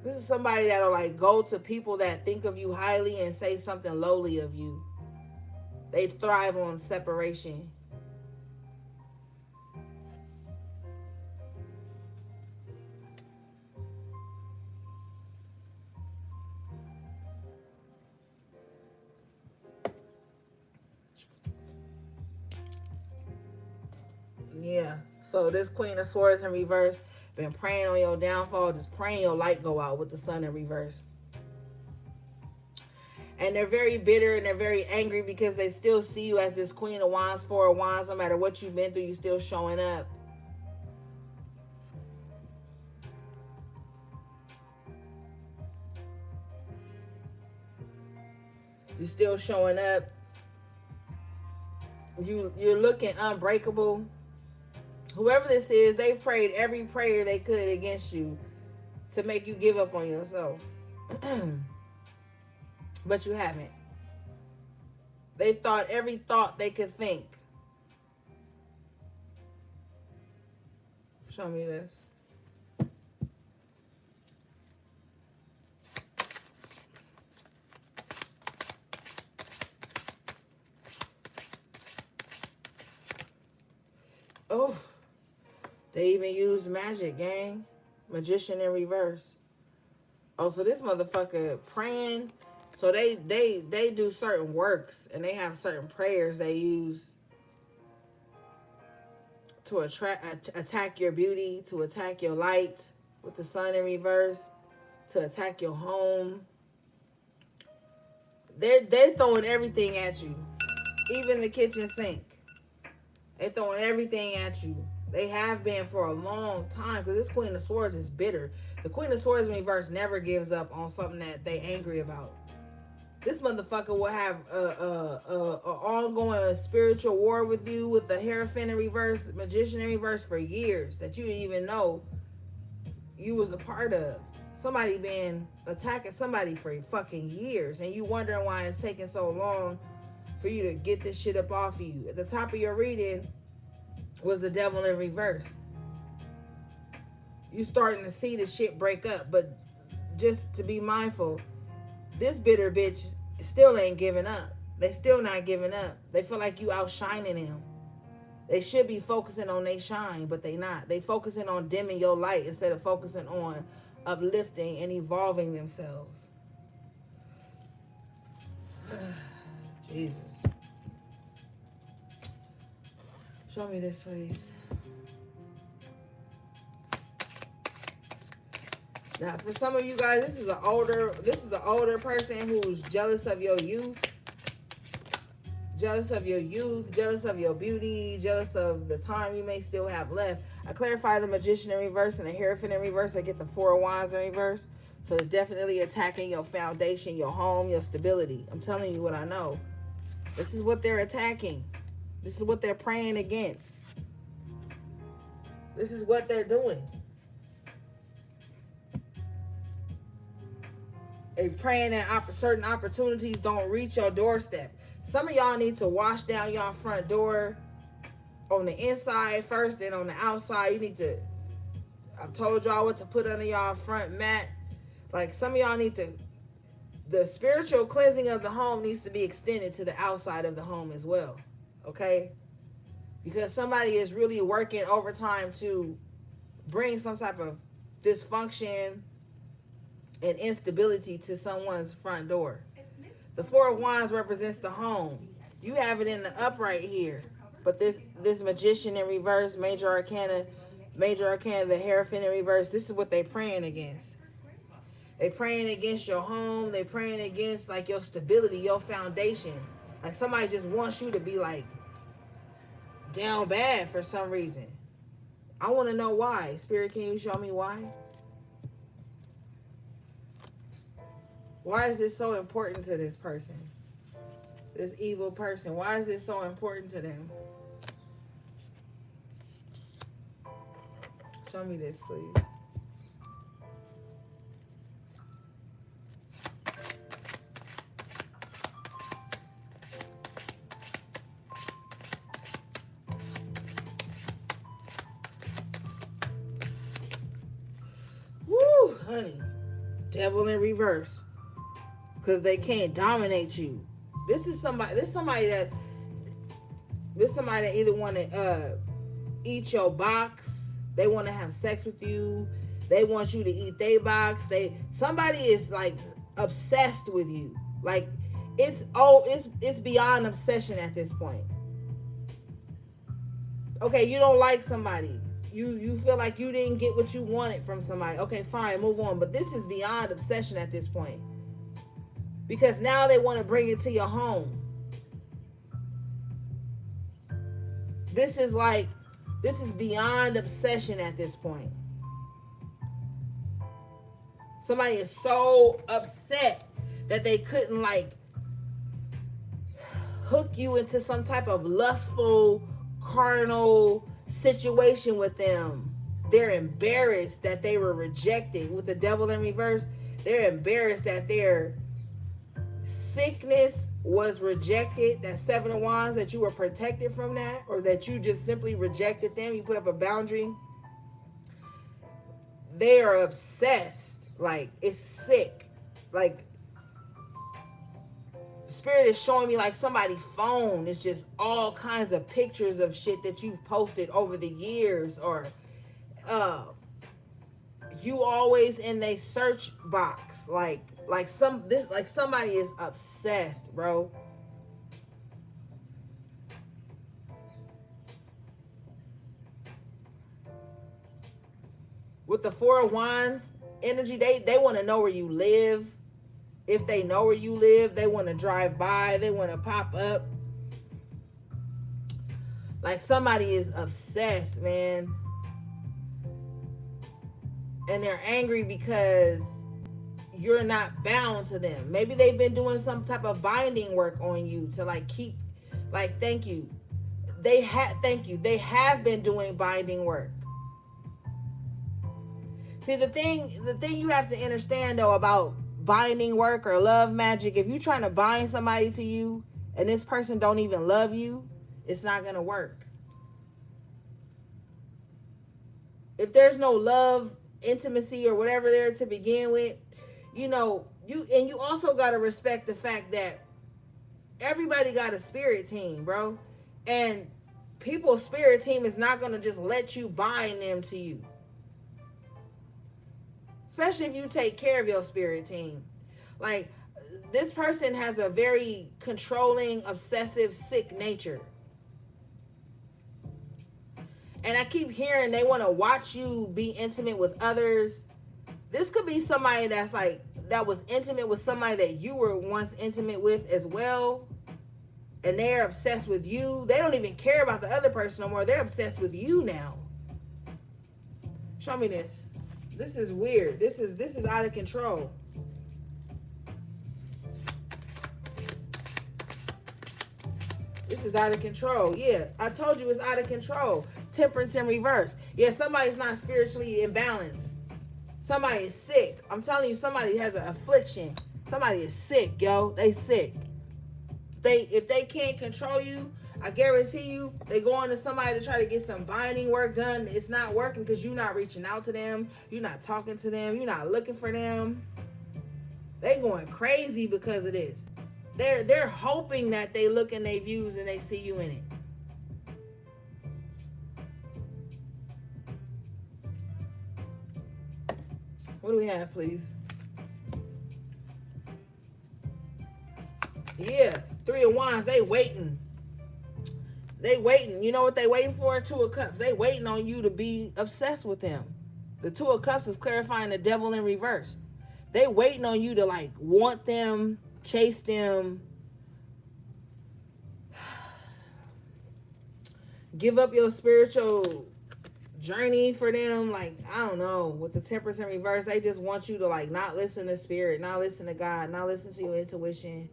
This is somebody that'll like go to people that think of you highly and say something lowly of you. They thrive on separation. Yeah. So this Queen of Swords in reverse, been praying on your downfall, just praying your light go out with the Sun in reverse. And they're very bitter and they're very angry because they still see you as this Queen of Wands, Four of Wands. No matter what you've been through, you're still showing up. You're still showing up. You're looking unbreakable. Whoever this is, they've prayed every prayer they could against you to make you give up on yourself. But you haven't. They thought every thought they could think. Show me this. Oh. They even use magic, gang. Magician in reverse. Oh, so this motherfucker praying. So they do certain works and they have certain prayers they use to attack your beauty, to attack your light with the Sun in reverse, to attack your home. They're throwing everything at you. Even the kitchen sink. They're throwing everything at you. They have been for a long time because this Queen of Swords is bitter. The Queen of Swords in reverse never gives up on something that they angry about. This motherfucker will have a ongoing spiritual war with you with the Hierophant in reverse, Magician in reverse for years that you didn't even know you was a part of. Somebody been attacking somebody for fucking years, and you wondering why it's taking so long for you to get this shit up off of you. At the top of your reading was the Devil in reverse. You starting to see the shit break up, but just to be mindful, this bitter bitch still ain't giving up. They still not giving up. They feel like you outshining them. They should be focusing on they shine, but they not. They focusing on dimming your light instead of focusing on uplifting and evolving themselves. Jesus. Show me this, please. Now, for some of you guys, this is an older person who's jealous of your youth. Jealous of your youth, jealous of your beauty, jealous of the time you may still have left. I clarify the Magician in reverse and the Hierophant in reverse. I get the Four of Wands in reverse. So it's definitely attacking your foundation, your home, your stability. I'm telling you what I know. This is what they're attacking. This is what they're praying against. This is what they're doing. They're praying that certain opportunities don't reach your doorstep. Some of y'all need to wash down y'all front door on the inside first, then on the outside. You need to, I've told y'all what to put under y'all front mat. Like some of y'all need to, the spiritual cleansing of the home needs to be extended to the outside of the home as well. Okay? Because somebody is really working overtime to bring some type of dysfunction and instability to someone's front door. The Four of Wands represents the home. You have it in the upright here. But this Magician in reverse, Major Arcana, the Hierophant in reverse, this is what they're praying against. They praying against your home. They praying against like your stability, your foundation. Like somebody just wants you to be like down bad for some reason. I want to know why. Spirit, can you show me why? Why is this so important to this person? This evil person. Why is this so important to them? Show me this, please. Woo, honey. Devil in reverse. Because they can't dominate you. This is somebody that either want to eat your box. They want to have sex with you. They want you to eat their box. Somebody is like obsessed with you. Like it's beyond obsession at this point. Okay, you don't like somebody. You feel like you didn't get what you wanted from somebody. Okay, fine, move on. But this is beyond obsession at this point. Because now they want to bring it to your home. This is beyond obsession at this point. Somebody is so upset that they couldn't like hook you into some type of lustful, carnal situation with them. They're embarrassed that they were rejected. With the Devil in reverse, they're embarrassed that their sickness was rejected. That Seven of Wands, that you were protected from that, or that you just simply rejected them. You put up a boundary. They are obsessed. Like, it's sick. Like, Spirit is showing me like somebody's phone is just all kinds of pictures of shit that you've posted over the years, or you always in a search box. Like somebody is obsessed, bro. With the Four of Wands energy, they want to know where you live. If they know where you live, they want to drive by. They want to pop up. Like somebody is obsessed, man. And they're angry because you're not bound to them. Maybe they've been doing some type of binding work on you to like keep, like, thank you. Thank you. They have been doing binding work. See, the thing you have to understand though about binding work or love magic, if you're trying to bind somebody to you and this person don't even love you, it's not gonna work. If there's no love, intimacy, or whatever there to begin with, you also gotta respect the fact that everybody got a spirit team, bro. And people's spirit team is not gonna just let you bind them to you. Especially if you take care of your spirit team. Like, this person has a very controlling, obsessive, sick nature. And I keep hearing they want to watch you be intimate with others. This could be somebody that was intimate with somebody that you were once intimate with as well. And they're obsessed with you. They don't even care about the other person no more. They're obsessed with you now. Show me this. This is weird. This is out of control. This is out of control. Yeah, I told you it's out of control. Temperance in reverse. Yeah, somebody's not spiritually imbalanced. Somebody is sick. I'm telling you, somebody has an affliction. Somebody is sick, yo. They sick. If they can't control you, I guarantee you, they go on to somebody to try to get some binding work done. It's not working because you're not reaching out to them. You're not talking to them. You're not looking for them. They going crazy because of this. They're hoping that they look in their views and they see you in it. What do we have, please? Yeah, 3 of Wands. They waiting. You know what they waiting for? 2 of Cups. They waiting on you to be obsessed with them. The 2 of Cups is clarifying the devil in reverse. They waiting on you to like want them, chase them, give up your spiritual journey for them. Like, I don't know, with the Temperance in reverse, they just want you to like not listen to spirit, not listen to God, not listen to your intuition.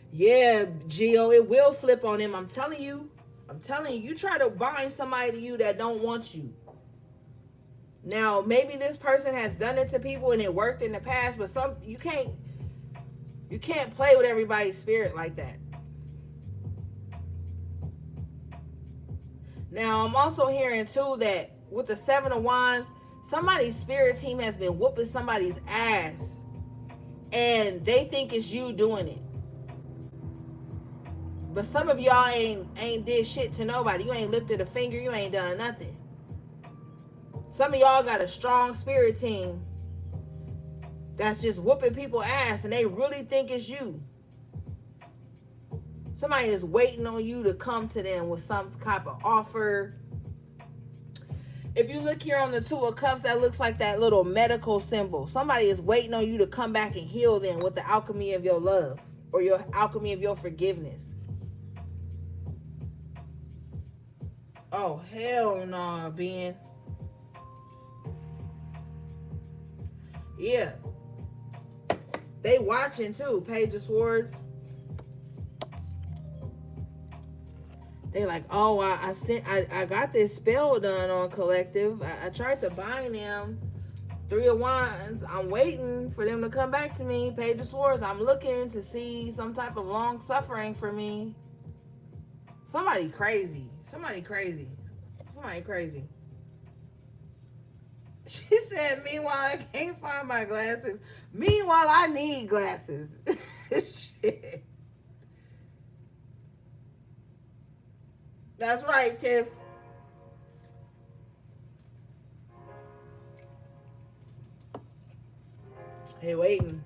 Yeah, Gio, it will flip on them. I'm telling you, you try to bind somebody to you that don't want you. Now, maybe this person has done it to people and it worked in the past, but you can't play with everybody's spirit like that. Now, I'm also hearing too that with the 7 of Wands, somebody's spirit team has been whooping somebody's ass and they think it's you doing it. But some of y'all ain't did shit to nobody. You ain't lifted a finger. You ain't done nothing. Some of y'all got a strong spirit team that's just whooping people ass and they really think it's you. Somebody is waiting on you to come to them with some type of offer. If you look here on the 2 of Cups, that looks like that little medical symbol. Somebody is waiting on you to come back and heal them with the alchemy of your love or your alchemy of your forgiveness. Oh, hell no, Ben. Yeah. They watching too, Page of Swords. They like, oh, I got this spell done on Collective. I tried to bind them. 3 of Wands. I'm waiting for them to come back to me. Page of Swords. I'm looking to see some type of long suffering for me. Somebody crazy. She said, meanwhile, I can't find my glasses. Meanwhile, I need glasses. Shit. That's right, Tiff. They waiting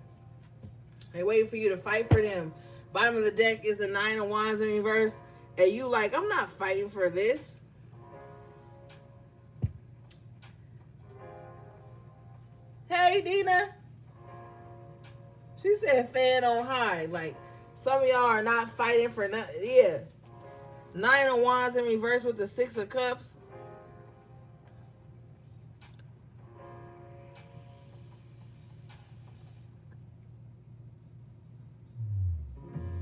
for you to fight for them. Bottom of the deck is the 9 of Wands in reverse. And you like, I'm not fighting for this. Hey, Dina. She said fan on high. Like, some of y'all are not fighting for nothing. Yeah. Nine of Wands in reverse with the Six of Cups.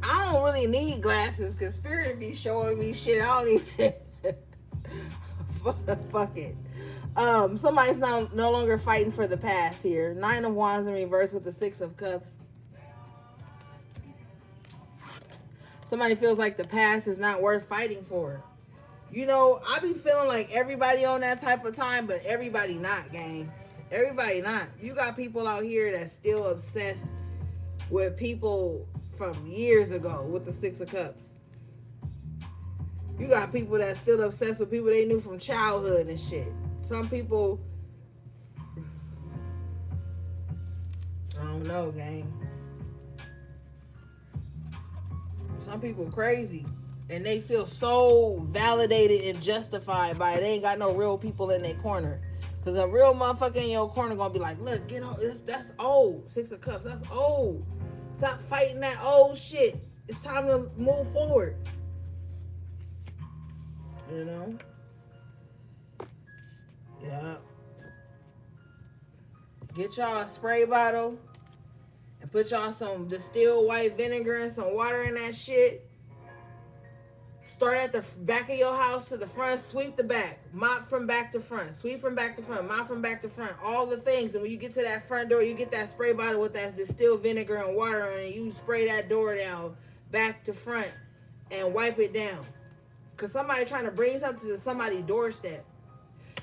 I don't really need glasses because Spirit be showing me shit. I don't even. Fuck it. Somebody's no longer fighting for the past here. Nine of Wands in reverse with the Six of Cups. Somebody feels like the past is not worth fighting for. You know, I be feeling like everybody on that type of time, but everybody not, gang. Everybody not. You got people out here that's still obsessed with people from years ago with the Six of Cups. You got people that's still obsessed with people they knew from childhood and shit. Some people, I don't know, gang. Some people crazy. And they feel so validated and justified by it. They ain't got no real people in their corner. Because a real motherfucker in your corner gonna be like, look, get on, that's old. Six of Cups, that's old. Stop fighting that old shit. It's time to move forward. You know? Yeah. Get y'all a spray bottle and put y'all some distilled white vinegar and some water in that shit. Start at the back of your house to the front, sweep the back, mop from back to front, sweep from back to front, mop from back to front, all the things. And when you get to that front door, you get that spray bottle with that distilled vinegar and water on it. You spray that door down, back to front, and wipe it down. Because somebody trying to bring something to somebody's doorstep.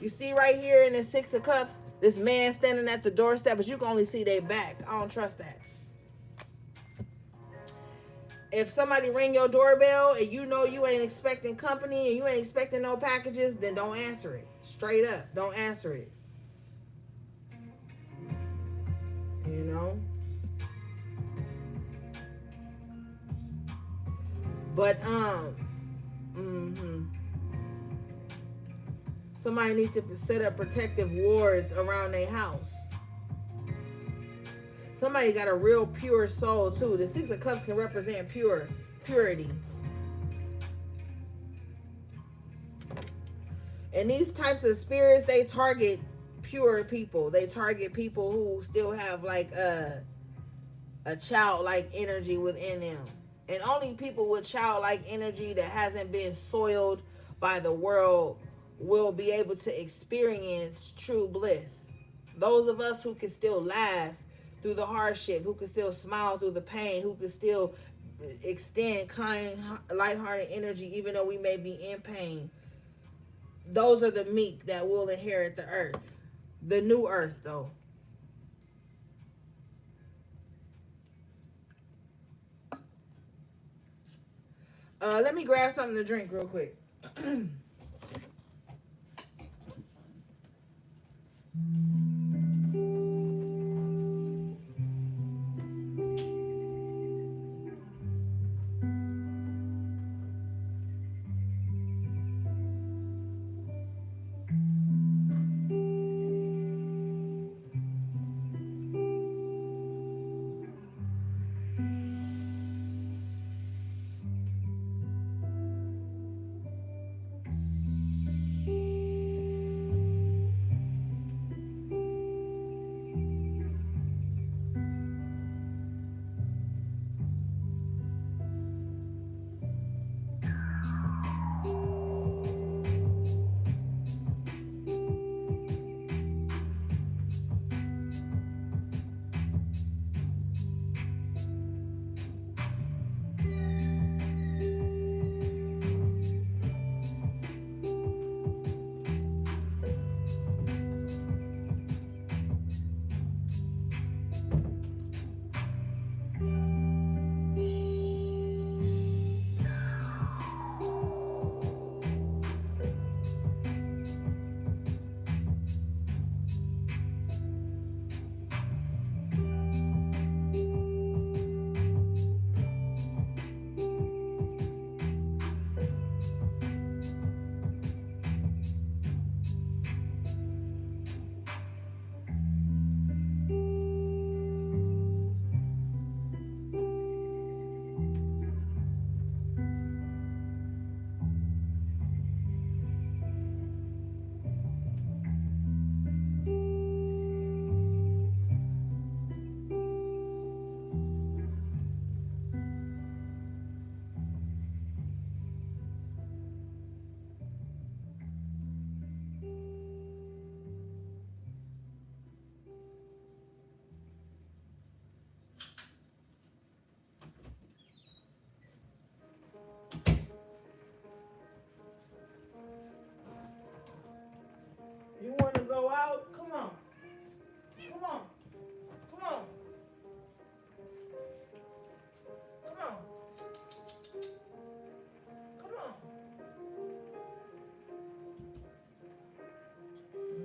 You see right here in the Six of Cups, this man standing at the doorstep, but you can only see their back. I don't trust that. If somebody ring your doorbell and you know you ain't expecting company and you ain't expecting no packages, then don't answer it. Straight up, don't answer it. You know? But somebody needs to set up protective wards around their house. Somebody got a real pure soul too. The Six of Cups can represent purity. And these types of spirits, they target pure people. They target people who still have like a childlike energy within them. And only people with childlike energy that hasn't been soiled by the world will be able to experience true bliss. Those of us who can still laugh through the hardship, who can still smile through the pain, who can still extend kind, lighthearted energy even though we may be in pain. Those are the meek that will inherit the earth. The new earth, though. Let me grab something to drink real quick.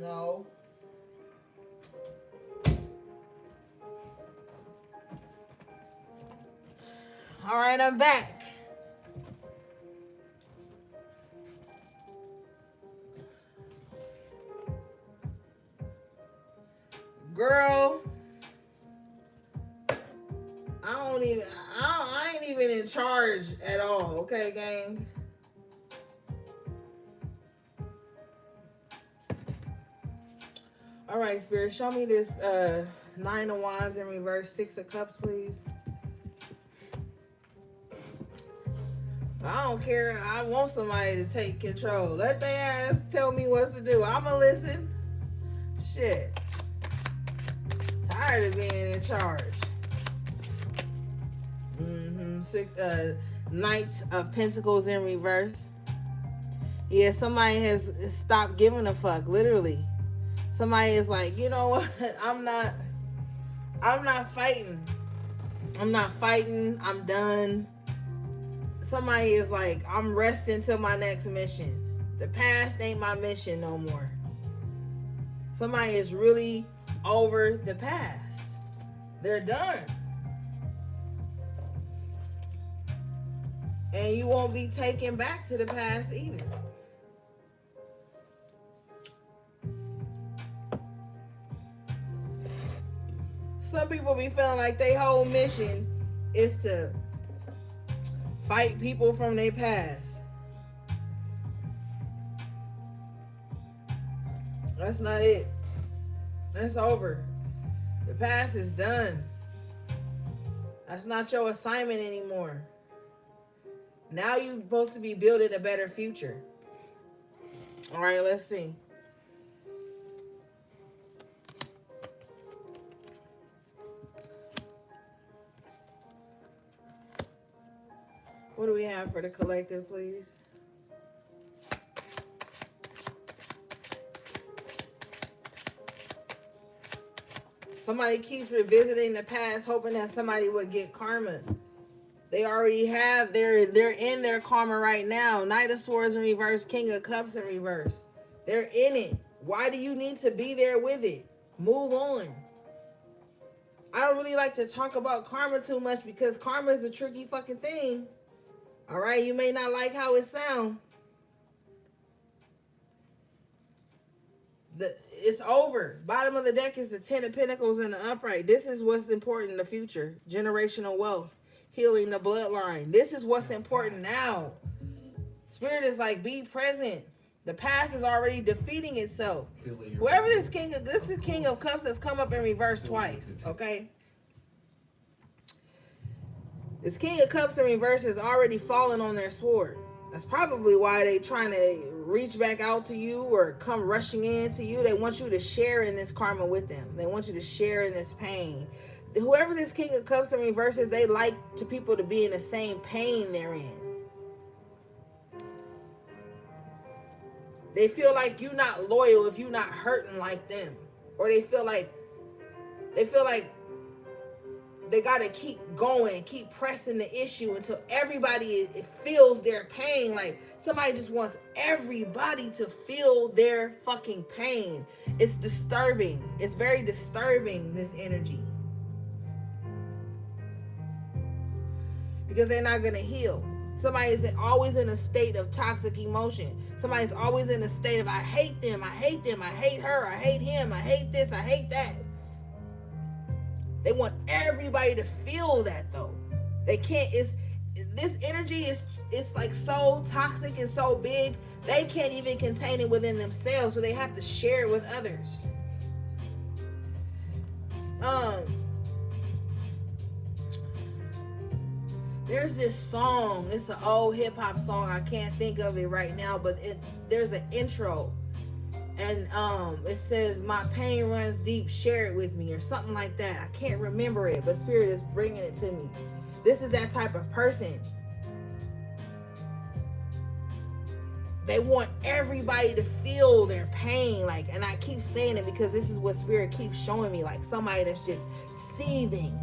No. All right, I'm back. Girl, I ain't even in charge at all, okay, gang? All right, Spirit, show me this 9 of Wands in reverse, 6 of Cups, please. I don't care. I want somebody to take control. Let their ass tell me what to do. I'ma listen. Shit. Tired of being in charge. Knight of Pentacles in reverse. Yeah, somebody has stopped giving a fuck, literally. Somebody is like, you know what? I'm not fighting. I'm not fighting. I'm done. Somebody is like, I'm resting till my next mission. The past ain't my mission no more. Somebody is really over the past. They're done. And you won't be taken back to the past either. Some people be feeling like their whole mission is to fight people from their past. That's not it. That's over. The past is done. That's not your assignment anymore. Now you're supposed to be building a better future. All right, let's see. What do we have for the collective, please? Somebody keeps revisiting the past, hoping that somebody would get karma. They already have. They're in their karma right now. Knight of Swords in reverse, King of Cups in reverse. They're in it. Why do you need to be there with it? Move on. I don't really like to talk about karma too much because karma is a tricky fucking thing. All right, you may not like how it sounds. It's over. Bottom of the deck is the 10 of Pentacles in the upright. This is what's important in the future. Generational wealth. Healing the bloodline. This is what's important now. Spirit is like, be present. The past is already defeating itself. Whoever this is King of Cups has come up in reverse twice. Okay? This King of Cups in reverse has already fallen on their sword. That's probably why they trying to reach back out to you or come rushing in to you. They want you to share in this karma with them. They want you to share in this pain. Whoever this King of Cups in reverse is, they like to people to be in the same pain they're in. They feel like you're not loyal if you're not hurting like them. Or they feel like they got to keep going, keep pressing the issue until everybody feels their pain. Like somebody just wants everybody to feel their fucking pain. It's disturbing. It's very disturbing, this energy. Because they're not going to heal. Somebody is always in a state of toxic emotion. Somebody's always in a state of, I hate them, I hate them, I hate her, I hate him, I hate this, I hate that. They want everybody to feel that though. They can't, this energy is like so toxic and so big, they can't even contain it within themselves, so they have to share it with others. There's this song, it's an old hip-hop song, I can't think of it right now, but there's an intro, and it says, my pain runs deep, share it with me, or something like that. I can't remember it, but Spirit is bringing it to me. This is that type of person. They want everybody to feel their pain, like, and I keep saying it because this is what Spirit keeps showing me, like somebody that's just seething.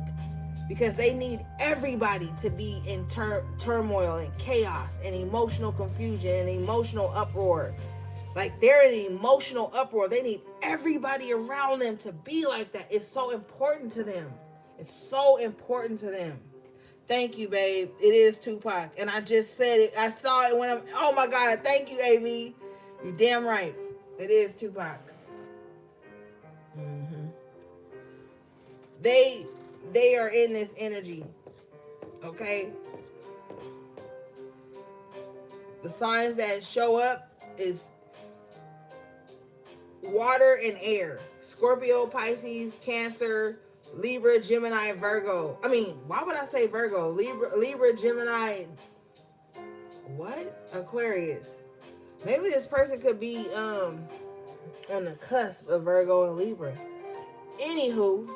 Because they need everybody to be in turmoil and chaos and emotional confusion and emotional uproar. Like they're in an emotional uproar. They need everybody around them to be like that. It's so important to them. It's so important to them. Thank you, babe. It is Tupac. And I just said it. I saw it when oh my God. Thank you, AV. You damn right. It is Tupac. Mm-hmm. They are in this energy. Okay? The signs that show up is water and air. Scorpio, Pisces, Cancer, Libra, Gemini, Virgo. I mean, why would I say Virgo? Libra, Gemini, what? Aquarius. Maybe this person could be on the cusp of Virgo and Libra. Anywho,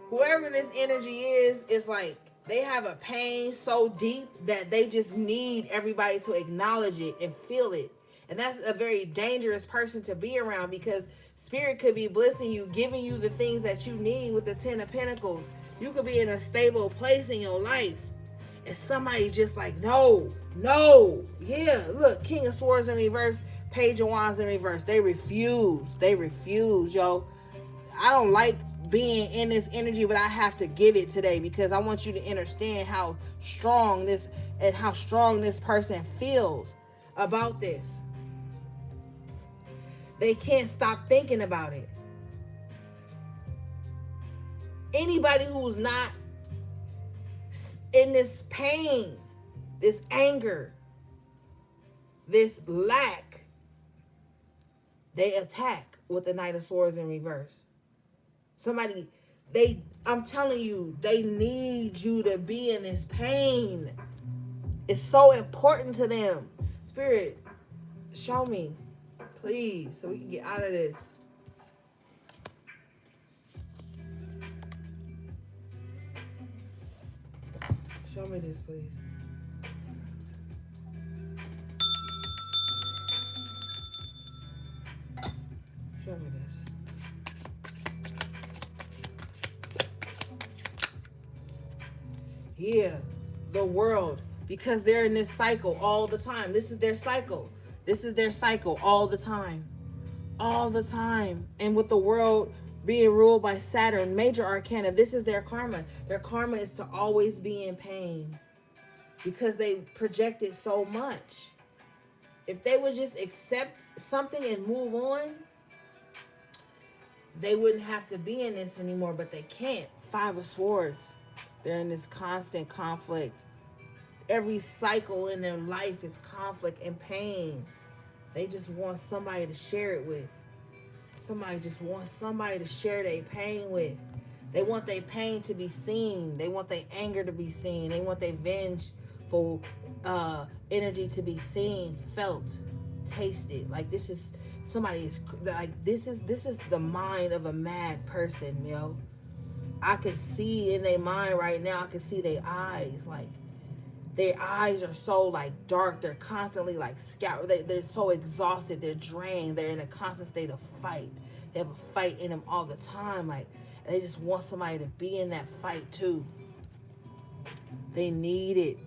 whoever this energy is like they have a pain so deep that they just need everybody to acknowledge it and feel it. And that's a very dangerous person to be around, because spirit could be blessing you, giving you the things that you need with the 10 of Pentacles. You could be in a stable place in your life, and somebody just like, no. Yeah, look, King of Swords in reverse, Page of Wands in reverse. They refuse, yo. I don't like being in this energy, but I have to give it today because I want you to understand how strong this person feels about this. They can't stop thinking about it. Anybody who's not in this pain, this anger, this lack, they attack with the Knight of Swords in reverse. I'm telling you, they need you to be in this pain. It's so important to them. Spirit, show me, please, so we can get out of this. Show me this, please. Show me this. Yeah, the world, because they're in this cycle all the time. This is their cycle. All the time. And with the world being ruled by Saturn, major arcana, this is their karma. Their karma is to always be in pain because they projected so much. If they would just accept something and move on, they wouldn't have to be in this anymore, but they can't. 5 of Swords. They're in this constant conflict. Every cycle in their life is conflict and pain. They just want somebody to share it with. Somebody just wants somebody to share their pain with. They want their pain to be seen. They want their anger to be seen. They want their vengeful energy to be seen, felt, tasted. Like this is the mind of a mad person, yo. I can see in their mind right now, I can see their eyes. Like, their eyes are so, like, dark. They're constantly, like, they're so exhausted. They're drained. They're in a constant state of fight. They have a fight in them all the time. Like, they just want somebody to be in that fight, too. They need it.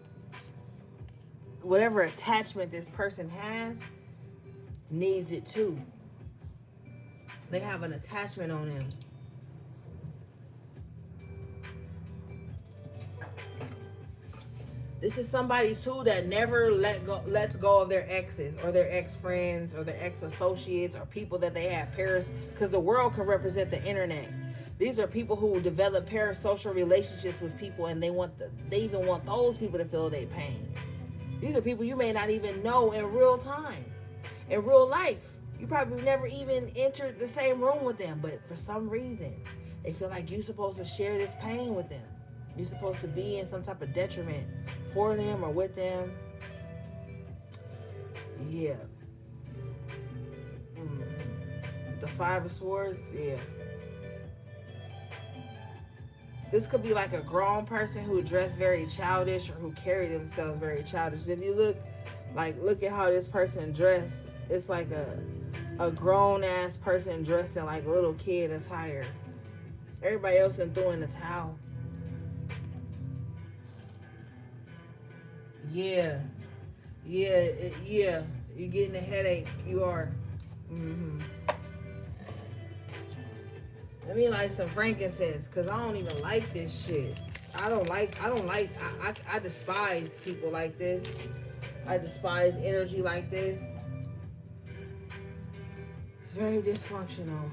Whatever attachment this person has needs it, too. They have an attachment on them. This is somebody too that never lets go of their exes or their ex-friends or their ex-associates or people that they have because the world can represent the internet. These are people who develop parasocial relationships with people, and they even want those people to feel their pain. These are people you may not even know in real time, in real life. You probably never even entered the same room with them, but for some reason, they feel like you're supposed to share this pain with them. You're supposed to be in some type of detriment for them or with them. Yeah. The 5 of Swords, yeah. This could be like a grown person who dressed very childish or who carry themselves very childish. If you look at how this person dressed, it's like a grown-ass person dressed in like little kid attire. Everybody else is throwing the towel. Yeah. You getting a headache. You are. Let me light some frankincense, cause I don't even like this shit. I despise people like this. I despise energy like this. It's very dysfunctional.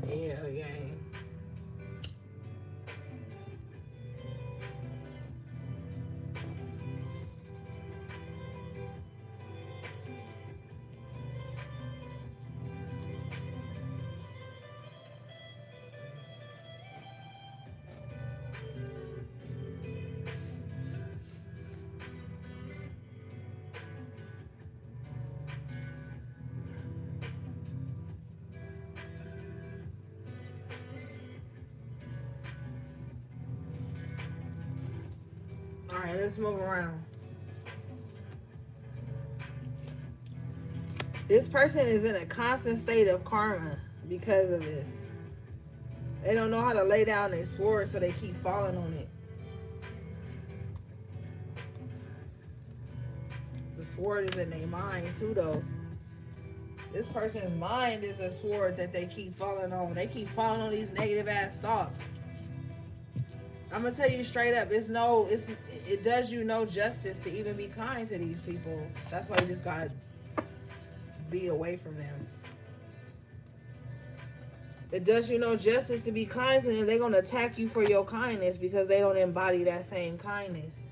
Yeah, gang. All right, let's move around. This person is in a constant state of karma because of this. They don't know how to lay down their sword, so they keep falling on it. The sword is in their mind too, though. This person's mind is a sword that they keep falling on. They keep falling on these negative ass thoughts. I'm gonna tell you straight up, it does you no justice to even be kind to these people. That's why you just gotta be away from them. It does you no justice to be kind to them. They're gonna attack you for your kindness because they don't embody that same kindness.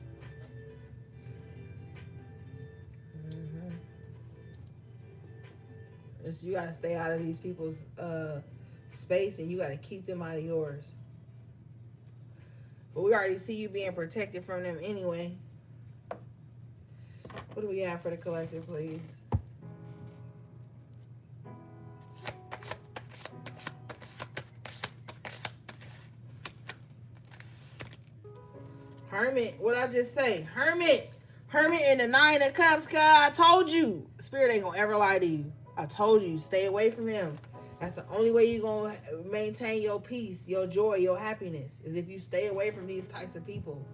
You gotta stay out of these people's space, and you gotta keep them out of yours. But we already see you being protected from them anyway. What do we have for the collective, please? Hermit, what I just say? Hermit in the 9 of Cups, cuz I told you. Spirit ain't gonna ever lie to you. I told you, stay away from him. That's the only way you're going to maintain your peace, your joy, your happiness, is if you stay away from these types of people.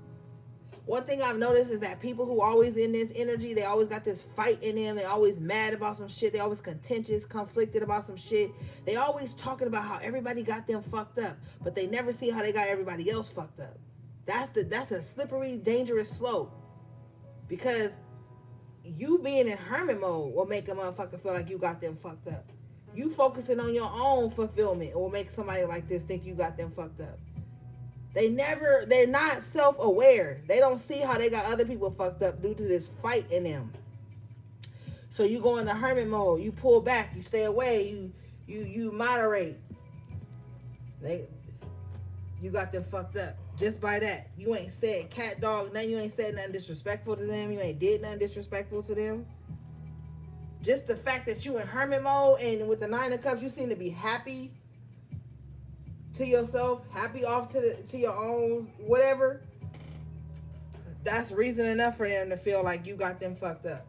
One thing I've noticed is that people who always in this energy, they always got this fight in them. They always mad about some shit. They always contentious, conflicted about some shit. They always talking about how everybody got them fucked up, but they never see how they got everybody else fucked up. That's a slippery, dangerous slope. Because you being in hermit mode will make a motherfucker feel like you got them fucked up. You focusing on your own fulfillment will make somebody like this think you got them fucked up. They're not self-aware. They don't see how they got other people fucked up due to this fight in them. So you go into hermit mode, you pull back, you stay away, you moderate. You got them fucked up. Just by that. You ain't said cat, dog, nothing. You ain't said nothing disrespectful to them. You ain't did nothing disrespectful to them. Just the fact that you in hermit mode and with the 9 of Cups, you seem to be happy to yourself, happy off to your own whatever. That's reason enough for them to feel like you got them fucked up.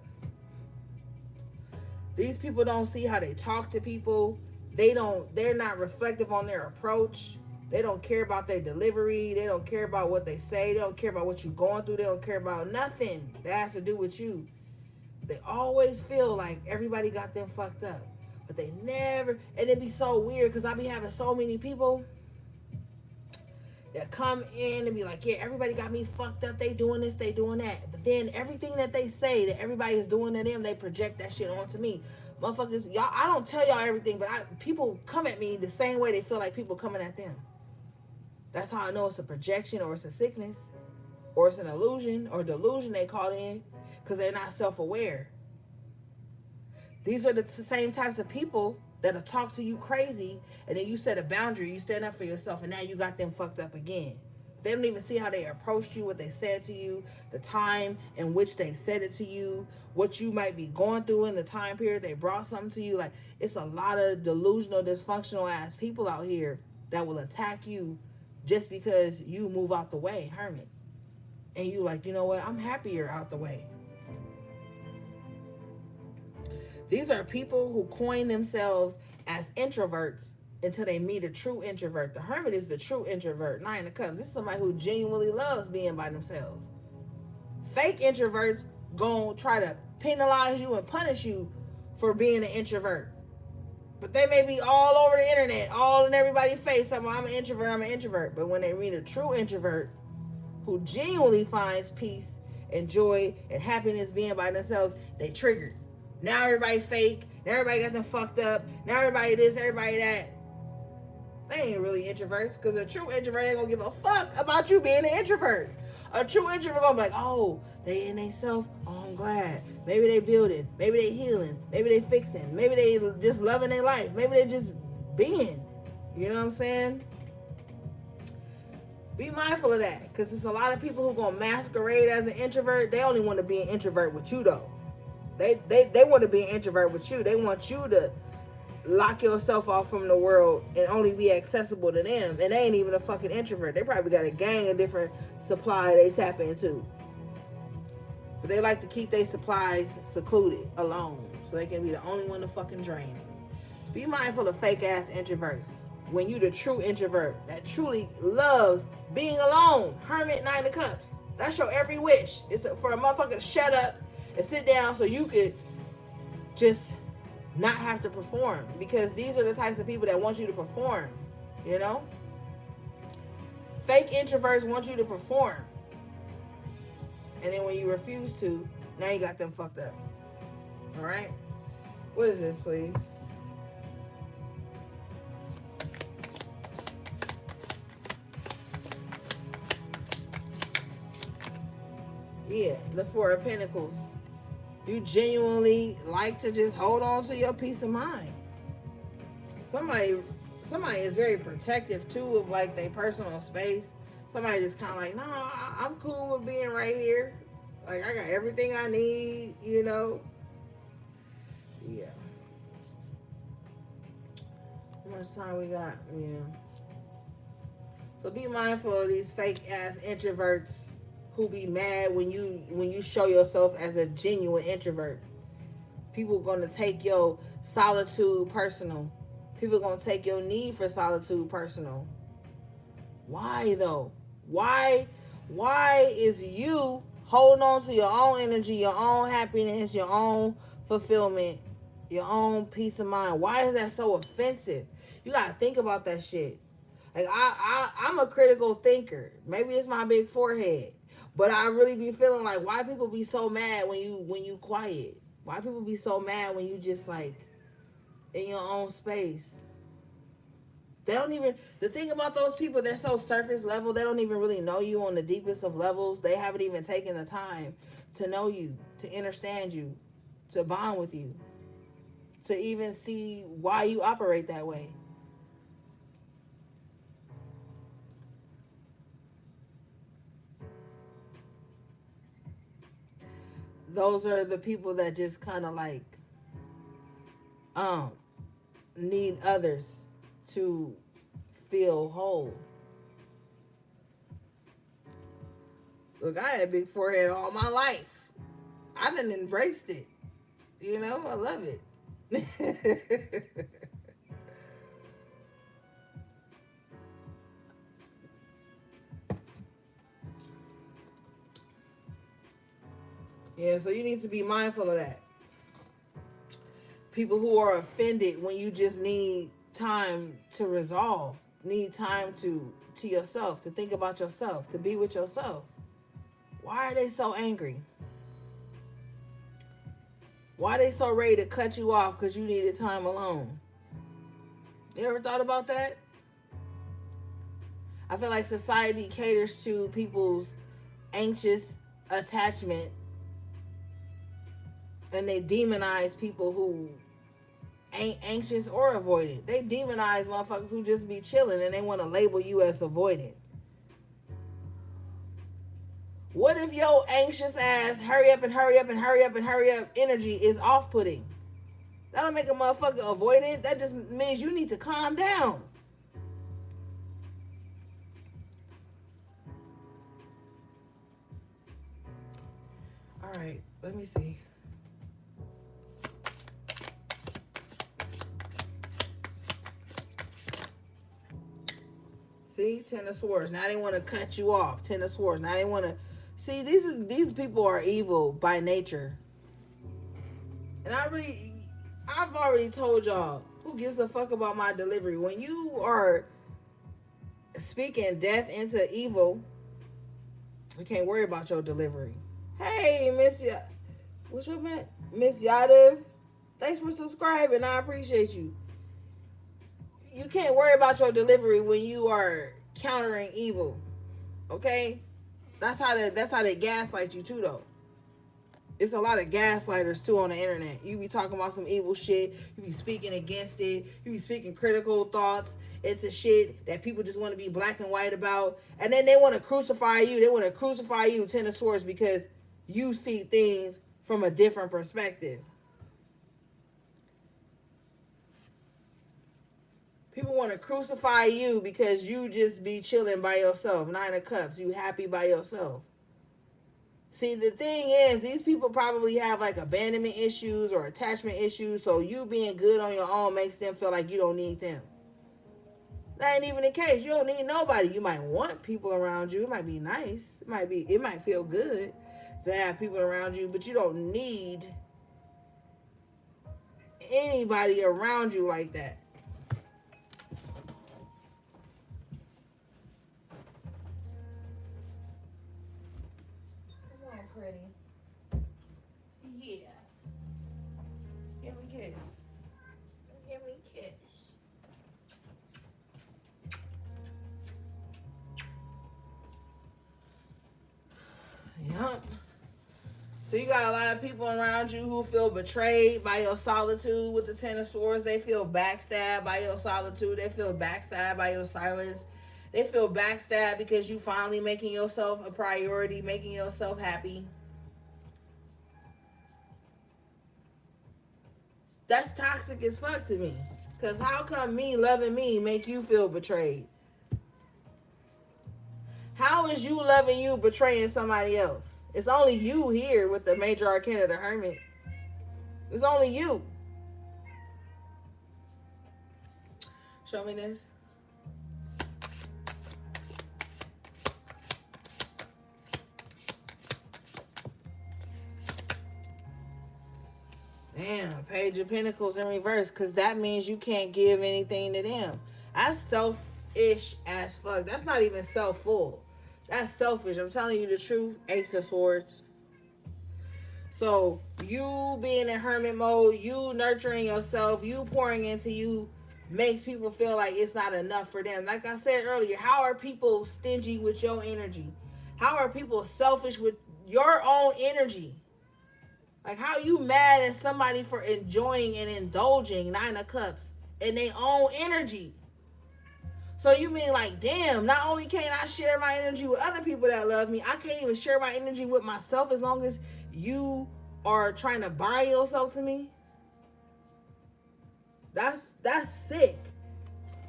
These people don't see how they talk to people. They're not reflective on their approach. They don't care about their delivery. They don't care about what they say. They don't care about what you're going through. They don't care about nothing that has to do with you. They always feel like everybody got them fucked up. But they never, and it'd be so weird because I be having so many people that come in and be like, yeah, everybody got me fucked up. They doing this, they doing that. But then everything that they say that everybody is doing to them, they project that shit onto me. Motherfuckers, y'all, I don't tell y'all everything, but people come at me the same way they feel like people coming at them. That's how I know it's a projection or it's a sickness or it's an illusion or delusion they call in because they're not self-aware. These are the same types of people that'll talk to you crazy, and then you set a boundary, you stand up for yourself, and now you got them fucked up again. They don't even see how they approached you, what they said to you, the time in which they said it to you, what you might be going through in the time period they brought something to you. Like, it's a lot of delusional, dysfunctional ass people out here that will attack you just because you move out the way, hermit. And you like, you know what? I'm happier out the way. These are people who coin themselves as introverts until they meet a true introvert. The hermit is the true introvert. Nine of Cups. This is somebody who genuinely loves being by themselves. Fake introverts gonna try to penalize you and punish you for being an introvert. But they may be all over the internet, all in everybody's face. I'm an introvert, I'm an introvert. But when they meet a true introvert who genuinely finds peace and joy and happiness being by themselves, they triggered. Now everybody fake. Now everybody got them fucked up. Now everybody this, everybody that. They ain't really introverts, because a true introvert ain't gonna give a fuck about you being an introvert. A true introvert gonna be like, oh, they in they self. Oh, I'm glad. Maybe they building. Maybe they healing. Maybe they fixing. Maybe they just loving their life. Maybe they just being. You know what I'm saying? Be mindful of that, because there's a lot of people who gonna masquerade as an introvert. They only want to be an introvert with you, though. They want to be an introvert with you. They want you to lock yourself off from the world and only be accessible to them. And they ain't even a fucking introvert. They probably got a gang of different supply they tap into. But they like to keep their supplies secluded, alone, so they can be the only one to fucking drain. Be mindful of fake ass introverts. When you the true introvert that truly loves being alone, hermit, Nine of Cups. That's your every wish. It's for a motherfucker to shut up and sit down so you could just not have to perform, because these are the types of people that want you to perform, you know? Fake introverts want you to perform. And then when you refuse to, now you got them fucked up. All right? What is this, please? Yeah, the Four of Pentacles. You genuinely like to just hold on to your peace of mind. Somebody is very protective too of like their personal space. Somebody just kind of like, no, I'm cool with being right here. Like, I got everything I need, you know. Yeah. How much time we got? Yeah. So be mindful of these fake ass introverts who be mad when you show yourself as a genuine introvert. People are going to take your solitude personal. People are going to take your need for solitude personal. Why though? Why is you holding on to your own energy, your own happiness, your own fulfillment, your own peace of mind? Why is that so offensive? You got to think about that shit. Like, I'm a critical thinker. Maybe it's my big forehead. But I really be feeling like, why people be so mad when you quiet? Why people be so mad when you just like in your own space? They don't even, the thing about those people, they're so surface level, they don't even really know you on the deepest of levels. They haven't even taken the time to know you, to understand you, to bond with you, to even see why you operate that way. Those are the people that just kind of like need others to feel whole. Look, I had a big forehead all my life. I done embraced it. You know, I love it. Yeah, so you need to be mindful of that. People who are offended when you just need time to resolve, need time to yourself, to think about yourself, to be with yourself. Why are they so angry? Why are they so ready to cut you off because you needed time alone? You ever thought about that? I feel like society caters to people's anxious attachment, and they demonize people who ain't anxious or avoidant. They demonize motherfuckers who just be chilling and they want to label you as avoidant. What if your anxious ass hurry up and hurry up and hurry up and hurry up energy is off-putting? That don't make a motherfucker avoidant. That just means you need to calm down. All right, let me see. See, Ten of Swords. Now they want to cut you off. Ten of Swords. Now they want to see. These people are evil by nature. And I've already told y'all, who gives a fuck about my delivery? When you are speaking death into evil, we can't worry about your delivery. Hey, what's your man? Miss Yadav. Thanks for subscribing. I appreciate you. You can't worry about your delivery when you are countering evil. Okay? That's how they gaslight you too, though. It's a lot of gaslighters too on the internet. You be talking about some evil shit. You be speaking against it. You be speaking critical thoughts into shit that people just want to be black and white about. And then they want to crucify you. They want to crucify you, Ten of Swords, because you see things from a different perspective. People want to crucify you because you just be chilling by yourself. Nine of Cups. You happy by yourself. See, the thing is, these people probably have like abandonment issues or attachment issues. So you being good on your own makes them feel like you don't need them. That ain't even the case. You don't need nobody. You might want people around you. It might be nice. It might feel good to have people around you, but you don't need anybody around you like that. Come on, pretty. Yeah. Give me a kiss. Give me a kiss. Yup. So you got a lot of people around you who feel betrayed by your solitude with the Ten of Swords. They feel backstabbed by your solitude. They feel backstabbed by your silence. They feel backstabbed because you finally making yourself a priority, making yourself happy. That's toxic as fuck to me. Because how come me loving me make you feel betrayed? How is you loving you betraying somebody else? It's only you here with the Major Arcana, the Hermit. It's only you. Show me this. Damn, Page of Pentacles in reverse, because that means you can't give anything to them. That's selfish as fuck. That's not even self-full. That's selfish. I'm telling you the truth. Ace of Swords. So you being in hermit mode, you nurturing yourself, you pouring into you, makes people feel like it's not enough for them. Like I said earlier, how are people stingy with your energy? How are people selfish with your own energy? Like, how you mad at somebody for enjoying and indulging Nine of Cups in their own energy? So you mean like, damn, not only can't I share my energy with other people that love me, I can't even share my energy with myself as long as you are trying to bind yourself to me? That's sick.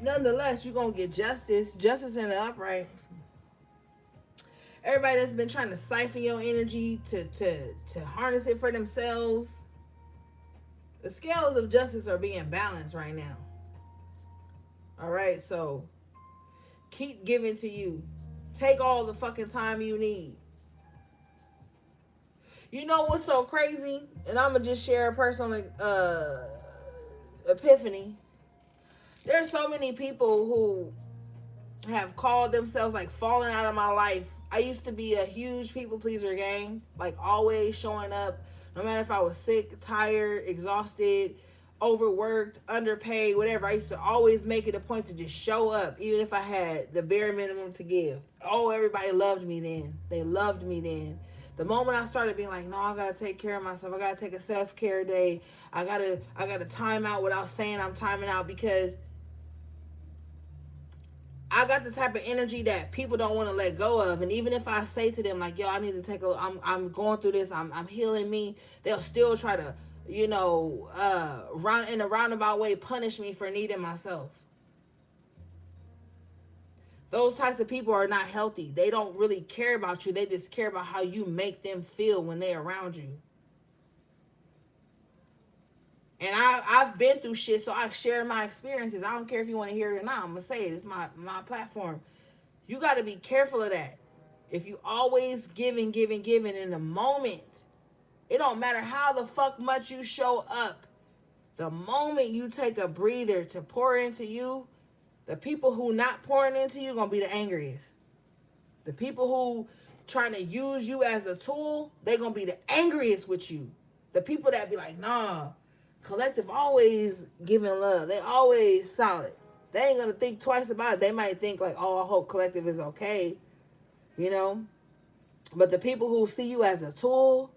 Nonetheless, you're going to get justice. Justice in the upright. Everybody that's been trying to siphon your energy to harness it for themselves. The scales of justice are being balanced right now. All right, so keep giving to you. Take all the fucking time you need. You know what's so crazy? And I'm going to just share a personal epiphany. There's so many people who have called themselves like falling out of my life. I used to be a huge people pleaser, gang. Like always showing up. No matter if I was sick, tired, exhausted, overworked, underpaid, whatever. I used to always make it a point to just show up, even if I had the bare minimum to give. Oh, everybody loved me then. They loved me then. The moment I started being like, no, I gotta take care of myself. I gotta take a self-care day. I gotta time out without saying I'm timing out, because I got the type of energy that people don't want to let go of. And even if I say to them like, yo, I need to take I'm going through this, I'm healing me, they'll still try to, round in a roundabout way punish me for needing myself. Those types of people are not healthy. They don't really care about you. They just care about how you make them feel when they're around you. And I've been through shit, so I share my experiences. I don't care if you want to hear it or not. I'm going to say it. It's my platform. You got to be careful of that. If you always giving in the moment, it don't matter how the fuck much you show up. The moment you take a breather to pour into you, the people who not pouring into you going to be the angriest. The people who trying to use you as a tool, they going to be the angriest with you. The people that be like, nah, Collective always giving love. They always solid. They ain't going to think twice about it. They might think like, oh, I hope Collective is okay. But the people who see you as a tool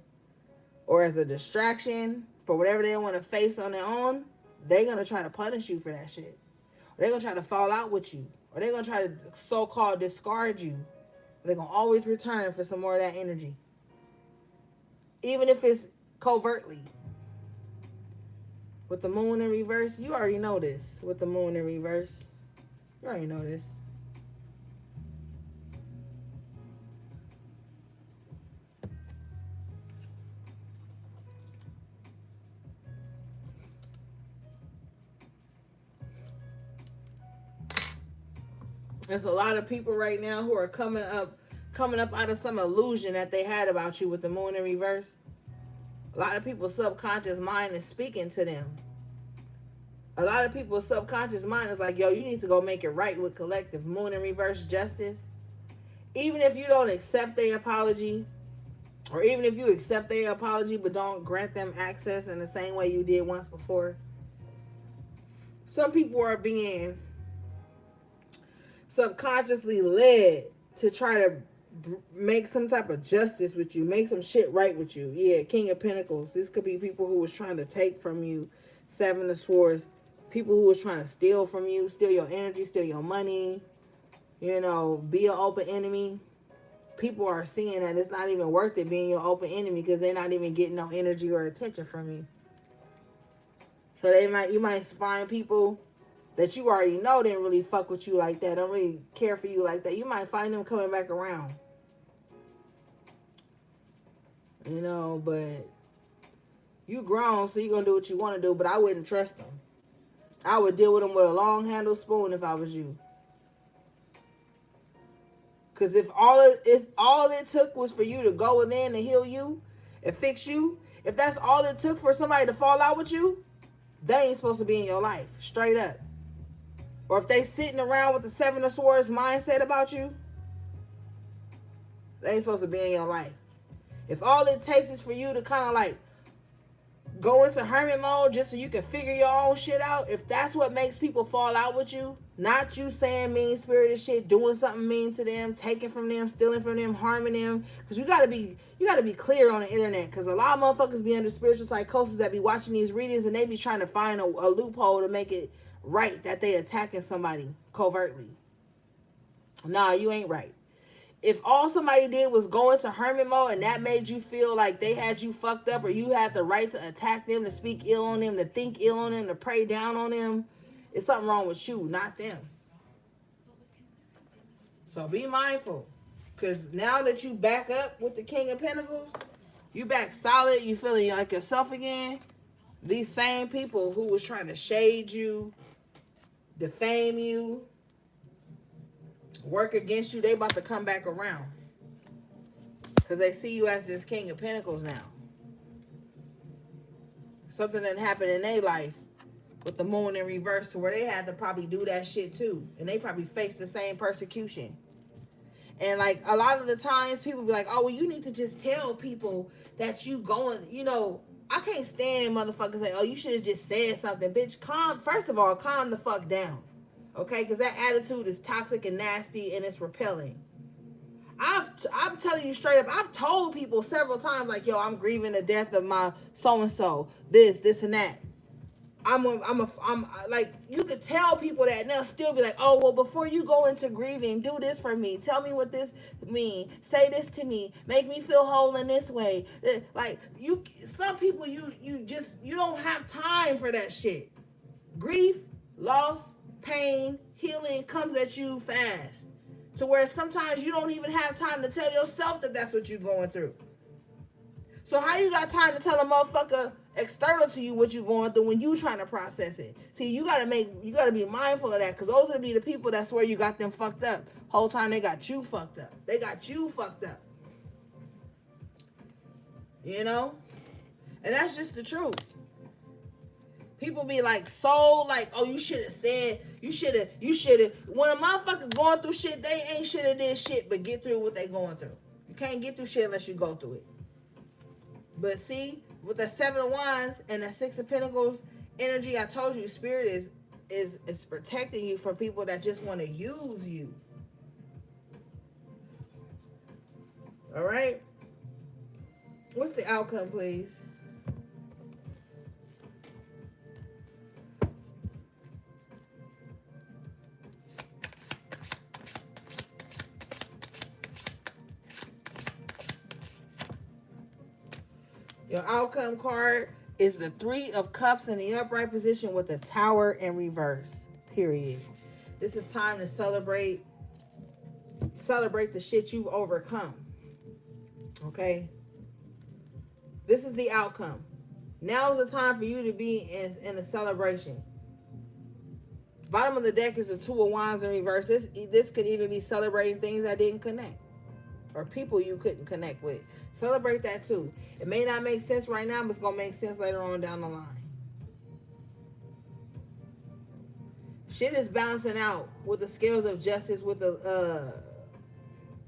or as a distraction for whatever they want to face on their own, they're going to try to punish you for that shit. Or they're going to try to fall out with you. Or they're going to try to so-called discard you. They're going to always return for some more of that energy. Even if it's covertly. With the moon in reverse, you already know this. With the moon in reverse, you already know this. There's a lot of people right now who are coming up out of some illusion that they had about you with the moon in reverse. A lot of people's subconscious mind is speaking to them. A lot of people's subconscious mind is like, yo, you need to go make it right with Collective. Moon in reverse, justice. Even if you don't accept their apology, or even if you accept their apology but don't grant them access in the same way you did once before, some people are being subconsciously led to try to make some type of justice with you, make some shit right with you. Yeah, King of Pentacles. This could be people who was trying to take from you. Seven of Swords. People who was trying to steal from you, steal your energy, steal your money, be an open enemy. People are seeing that it's not even worth it being your open enemy because they're not even getting no energy or attention from you. So you might find people that you already know didn't really fuck with you like that, don't really care for you like that. You might find them coming back around. But you grown, so you're going to do what you want to do, but I wouldn't trust them. I would deal with them with a long handled spoon if I was you. Because if all it took was for you to go within and heal you and fix you, if that's all it took for somebody to fall out with you, they ain't supposed to be in your life. Straight up. Or if they sitting around with the Seven of Swords mindset about you, they ain't supposed to be in your life. If all it takes is for you to kind of like go into hermit mode just so you can figure your own shit out, if that's what makes people fall out with you, not you saying mean-spirited shit, doing something mean to them, taking from them, stealing from them, harming them, because you gotta be clear on the internet, because a lot of motherfuckers be under spiritual psychosis that be watching these readings and they be trying to find a loophole to make it right that they attacking somebody covertly. Nah, you ain't right. If all somebody did was go into hermit mode and that made you feel like they had you fucked up, or you had the right to attack them, to speak ill on them, to think ill on them, to pray down on them, it's something wrong with you, not them. So be mindful. Because now that you back up with the King of Pentacles, you back solid, you feeling like yourself again, these same people who was trying to shade you, defame you, work against you, they about to come back around. Because they see you as this King of Pentacles now. Something that happened in their life with the moon in reverse to where they had to probably do that shit too. And they probably faced the same persecution. And like a lot of the times people be like, oh, well, you need to just tell people that you going, I can't stand motherfuckers say, oh, you should have just said something. Bitch, first of all, calm the fuck down. Okay, because that attitude is toxic and nasty and it's repelling. I'm telling you straight up. I've told people several times, like, yo, I'm grieving the death of my so and so. This, and that. I'm like, you could tell people that, and they'll still be like, oh, well, before you go into grieving, do this for me. Tell me what this means. Say this to me. Make me feel whole in this way. Like, some people, you don't have time for that shit. Grief, loss, pain, healing comes at you fast, to where sometimes you don't even have time to tell yourself that that's what you're going through. So how you got time to tell a motherfucker external to you what you're going through when you trying to process it? See, you gotta be mindful of that, because those are be the people that swear you got them fucked up. Whole time they got you fucked up. They got you fucked up. You know? And that's just the truth. People be like, so like, oh, you should have said, you should have. When a motherfucker going through shit, they ain't should have did shit but get through what they going through. You can't get through shit unless you go through it. But see, with the 7 of Wands and the 6 of Pentacles energy, I told you, Spirit is protecting you from people that just want to use you. All right? What's the outcome, please? Your outcome card is the 3 of Cups in the upright position with the Tower in reverse. Period. This is time to celebrate the shit you've overcome. Okay? This is the outcome. Now is the time for you to be in a celebration. Bottom of the deck is the 2 of Wands in reverse. This could even be celebrating things that didn't connect, or people you couldn't connect with. Celebrate that too. It may not make sense right now, but it's going to make sense later on down the line. Shit is balancing out with the scales of justice with the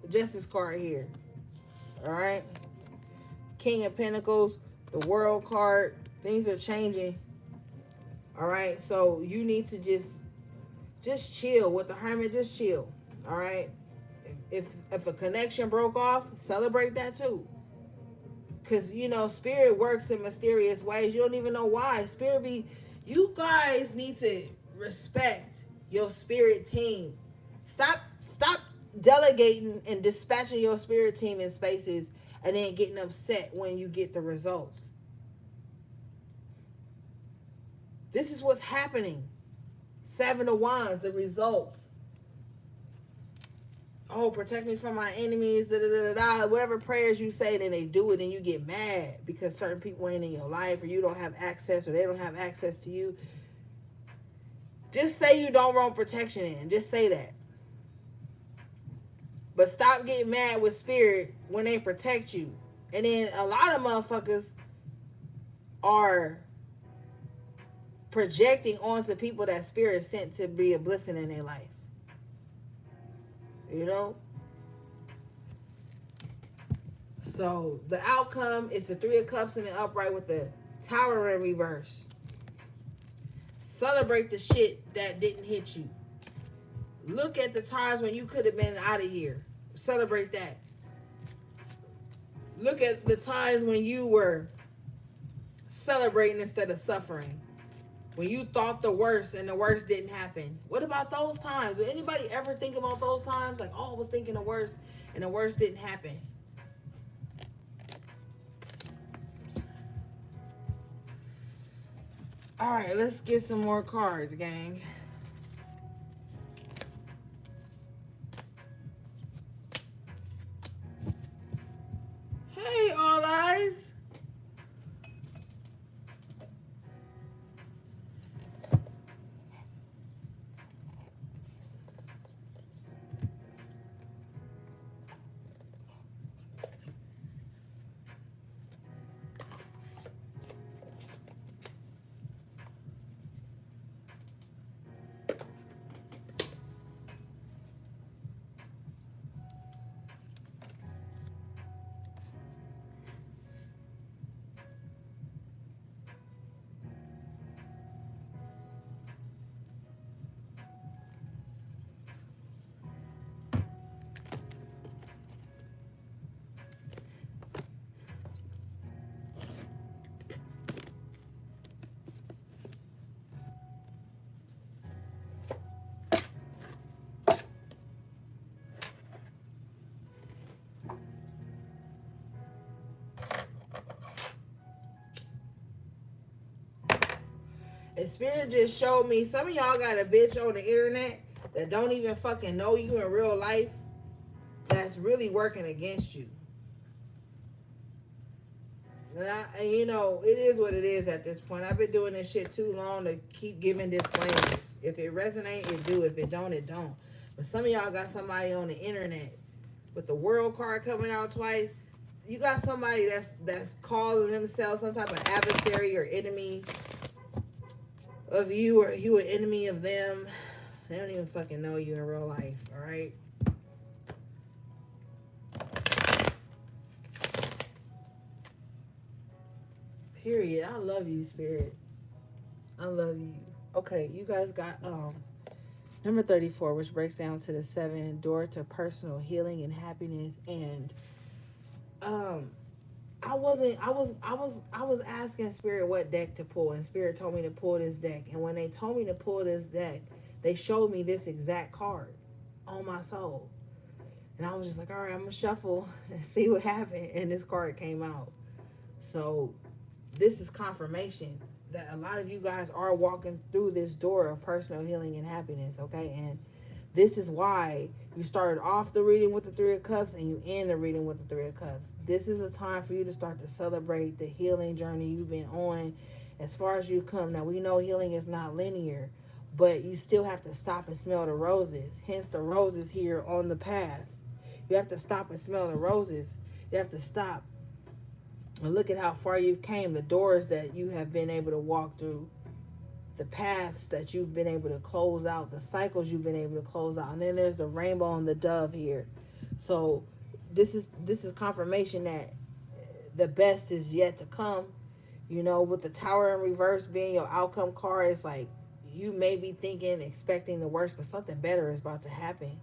justice card here. All right? King of Pentacles, the World card. Things are changing. All right? So you need to just chill with the Hermit. Just chill. All right? If a connection broke off, celebrate that too. Because, you know, Spirit works in mysterious ways. You don't even know why. You guys need to respect your Spirit team. Stop delegating and dispatching your Spirit team in spaces and then getting upset when you get the results. This is what's happening. 7 of Wands, the results. Oh, protect me from my enemies, whatever prayers you say, then they do it and you get mad because certain people ain't in your life, or you don't have access, or they don't have access to you. Just say you don't want protection in. Just say that. But stop getting mad with Spirit when they protect you. And then a lot of motherfuckers are projecting onto people that Spirit sent to be a blessing in their life. You know? So the outcome is the 3 of Cups in the upright with the Tower in reverse. Celebrate the shit that didn't hit you. Look at the times when you could have been out of here. Celebrate that. Look at the times when you were celebrating instead of suffering. When you thought the worst and the worst didn't happen. What about those times? Did anybody ever think about those times? Like, oh, I was thinking the worst and the worst didn't happen. All right, let's get some more cards, gang. Hey, All Eyes. And Spirit just showed me some of y'all got a bitch on the internet that don't even fucking know you in real life that's really working against you. And you know, it is what it is at this point. I've been doing this shit too long to keep giving disclaimers. If it resonates, it do. If it don't, it don't. But some of y'all got somebody on the internet with the world card coming out twice. You got somebody that's calling themselves some type of adversary or enemy of you, or you an enemy of them. They don't even fucking know you in real life, all right? Period. I love you, Spirit. I love you. Okay, you guys got number 34, which breaks down to the 7 door to personal healing and happiness. And I was asking Spirit what deck to pull, and Spirit told me to pull this deck. And when they told me to pull this deck, they showed me this exact card on my soul. And I was just like, all right, I'm gonna shuffle and see what happened. And this card came out. So this is confirmation that a lot of you guys are walking through this door of personal healing and happiness, okay? And this is why you started off the reading with the 3 of Cups and you end the reading with the 3 of Cups. This is a time for you to start to celebrate the healing journey you've been on as far as you come. Now, we know healing is not linear, but you still have to stop and smell the roses. Hence the roses here on the path. You have to stop and smell the roses. You have to stop and look at how far you came, the doors that you have been able to walk through, the paths that you've been able to close out, the cycles you've been able to close out. And then there's the rainbow and the dove here. So this is confirmation that the best is yet to come. You know, with the Tower in reverse being your outcome card, it's like you may be thinking, expecting the worst, but something better is about to happen.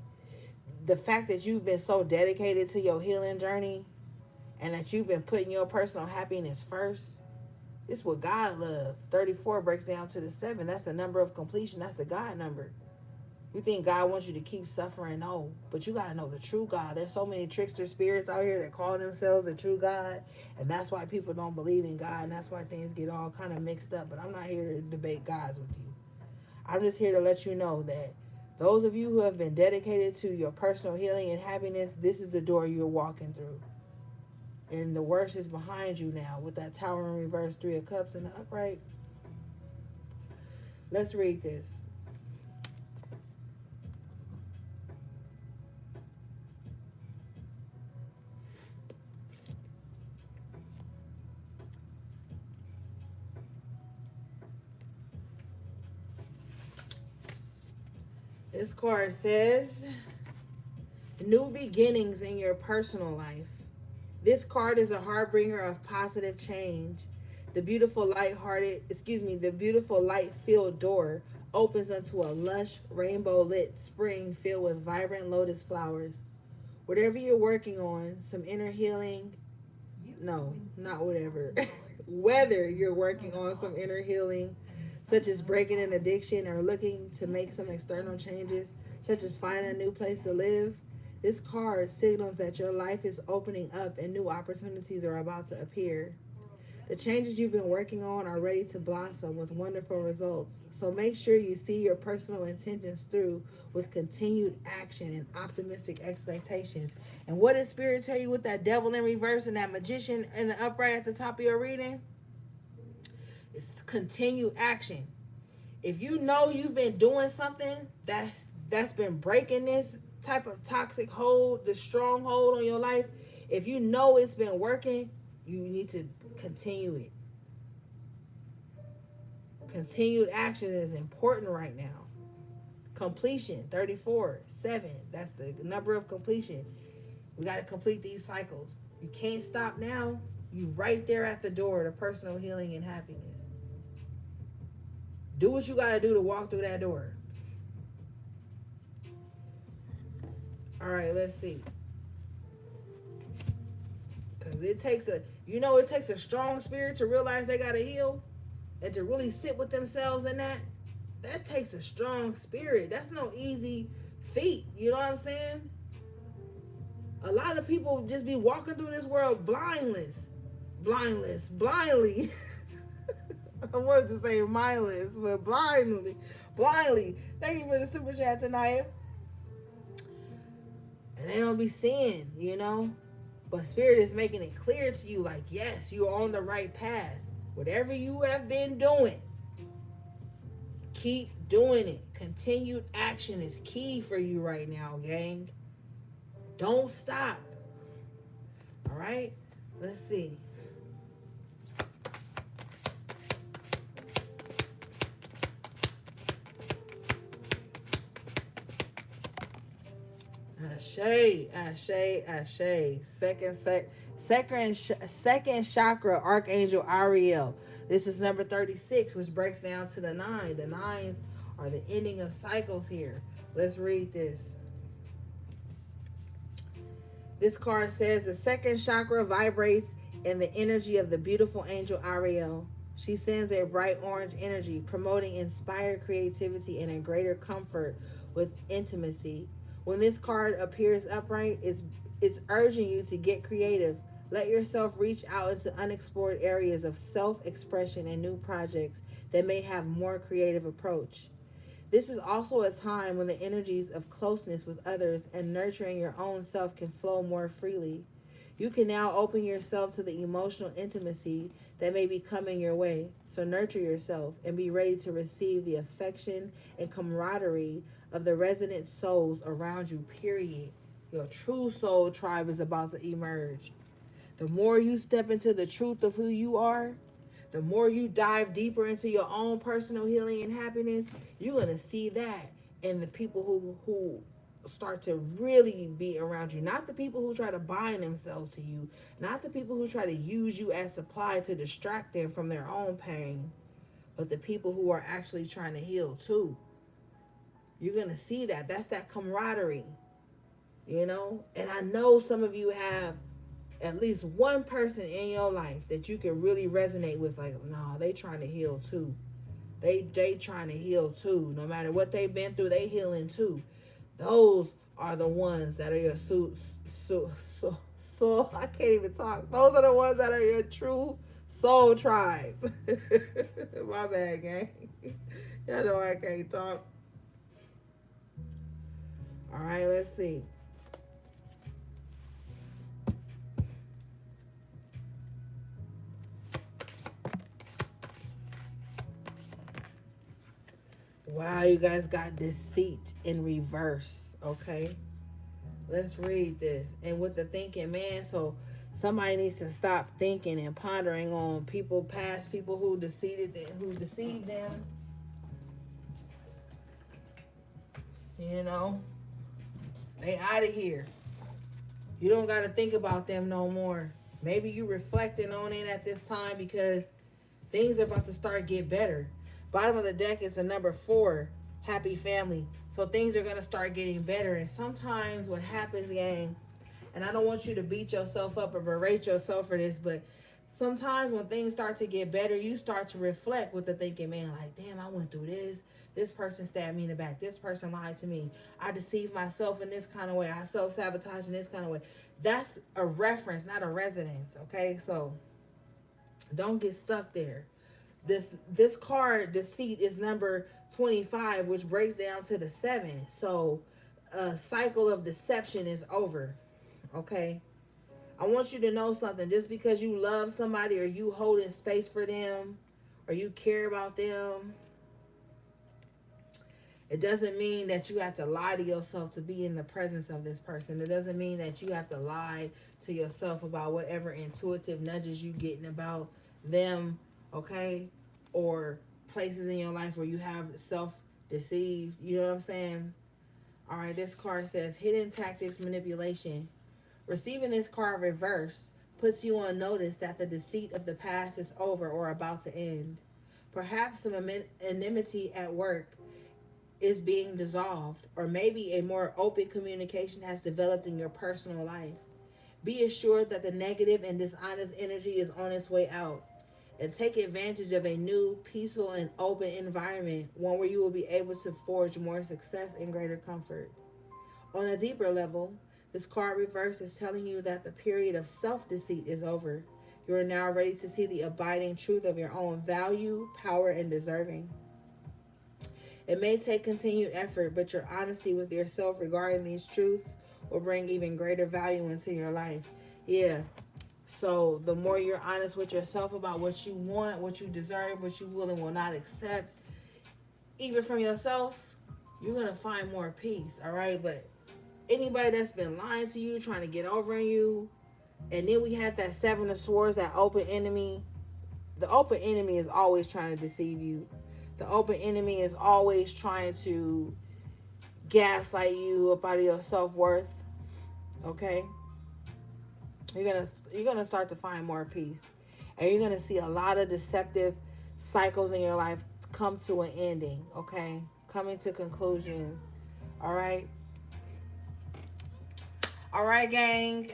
The fact that you've been so dedicated to your healing journey and that you've been putting your personal happiness first, it's what God loves. 34 breaks down to the 7. That's the number of completion. That's the God number. You think God wants you to keep suffering? No. But you got to know the true God. There's so many trickster spirits out here that call themselves the true God. And that's why people don't believe in God. And that's why things get all kind of mixed up. But I'm not here to debate gods with you. I'm just here to let you know that those of you who have been dedicated to your personal healing and happiness, this is the door you're walking through. And the worst is behind you now with that Tower in reverse, 3 of Cups in the upright. Let's read this. This card says, new beginnings in your personal life. This card is a harbinger of positive change. The beautiful light-filled door opens into a lush, rainbow-lit spring filled with vibrant lotus flowers. Whatever you're working on, some inner healing, no, not whatever. Whether you're working on some inner healing, such as breaking an addiction or looking to make some external changes, such as finding a new place to live, this card signals that your life is opening up and new opportunities are about to appear. The changes you've been working on are ready to blossom with wonderful results. So make sure you see your personal intentions through with continued action and optimistic expectations. And what did Spirit tell you with that devil in reverse and that magician in the upright at the top of your reading? It's continued action. If you know you've been doing something that's been breaking this type of toxic hold, the stronghold on your life, if you know it's been working, you need to continue it. Continued action is important right now. Completion, 34, 7. That's the number of completion. We got to complete these cycles. You can't stop now. You right there at the door to personal healing and happiness. Do what you got to do to walk through that door. All right, let's see. Because it takes a strong spirit to realize they got to heal and to really sit with themselves in that. That takes a strong spirit. That's no easy feat. You know what I'm saying? A lot of people just be walking through this world blindly. I wanted to say mindless, but blindly. Blindly. Thank you for the super chat tonight. And they don't be seeing, you know? But Spirit is making it clear to you, like, yes, you're on the right path. Whatever you have been doing, keep doing it. Continued action is key for you right now, gang. Don't stop. All right? Let's see. Ashe, Ashe, Ashe. Second chakra, Archangel Ariel. This is number 36, which breaks down to the 9. The 9s are the ending of cycles here. Let's read this. This card says the second chakra vibrates in the energy of the beautiful angel Ariel. She sends a bright orange energy, promoting inspired creativity and a greater comfort with intimacy. When this card appears upright, it's urging you to get creative. Let yourself reach out into unexplored areas of self-expression and new projects that may have more creative approach. This is also a time when the energies of closeness with others and nurturing your own self can flow more freely. You can now open yourself to the emotional intimacy that may be coming your way. So nurture yourself and be ready to receive the affection and camaraderie of the resonant souls around you, period. Your true soul tribe is about to emerge. The more you step into the truth of who you are, the more you dive deeper into your own personal healing and happiness, you're going to see that in the people who start to really be around you. Not the people who try to bind themselves to you. Not the people who try to use you as supply to distract them from their own pain. But the people who are actually trying to heal too. You're going to see that. That's that camaraderie. You know? And I know some of you have at least one person in your life that you can really resonate with, like, no, they trying to heal too. They trying to heal too. No matter what they've been through, they healing too. Those are the ones that are your so I can't even talk. Those are the ones that are your true soul tribe. My bad, gang. Y'all know I can't talk. All right, let's see. Wow, you guys got deceit in reverse. Okay, let's read this. And with the thinking man, so somebody needs to stop thinking and pondering on people, past people who deceived them. You know, they out of here. You don't got to think about them no more. Maybe you reflecting on it at this time because things are about to start get better. Bottom of the deck is a number 4, happy family. So things are going to start getting better. And sometimes what happens, gang, and I don't want you to beat yourself up or berate yourself for this, but sometimes when things start to get better, you start to reflect with the thinking, man, like, damn, I went through this. This person stabbed me in the back. This person lied to me. I deceived myself in this kind of way. I self-sabotage in this kind of way. That's a reference, not a resonance, okay? So don't get stuck there. This card, deceit, is number 25, which breaks down to the 7. So a cycle of deception is over, okay? I want you to know something. Just because you love somebody or you holding space for them or you care about them, it doesn't mean that you have to lie to yourself to be in the presence of this person. It doesn't mean that you have to lie to yourself about whatever intuitive nudges you getting about them, okay? Or places in your life where you have self-deceived. You know what I'm saying? All right, this card says hidden tactics manipulation. Receiving this card reverse puts you on notice that the deceit of the past is over or about to end. Perhaps some enmity at work is being dissolved, or maybe a more open communication has developed in your personal life. Be assured that the negative and dishonest energy is on its way out, and take advantage of a new, peaceful, and open environment, one where you will be able to forge more success and greater comfort. On a deeper level, this card reverse is telling you that the period of self-deceit is over. You are now ready to see the abiding truth of your own value, power, and deserving. It may take continued effort, but your honesty with yourself regarding these truths will bring even greater value into your life. Yeah. So the more you're honest with yourself about what you want, what you deserve, what you will and will not accept, even from yourself, you're going to find more peace. All right. But anybody that's been lying to you, trying to get over on you, and then we had that Seven of Swords, that open enemy. The open enemy is always trying to deceive you. The open enemy is always trying to gaslight you about your self-worth. Okay? You're gonna start to find more peace. And you're gonna see a lot of deceptive cycles in your life come to an ending, okay? Coming to conclusion. Alright? Alright, gang.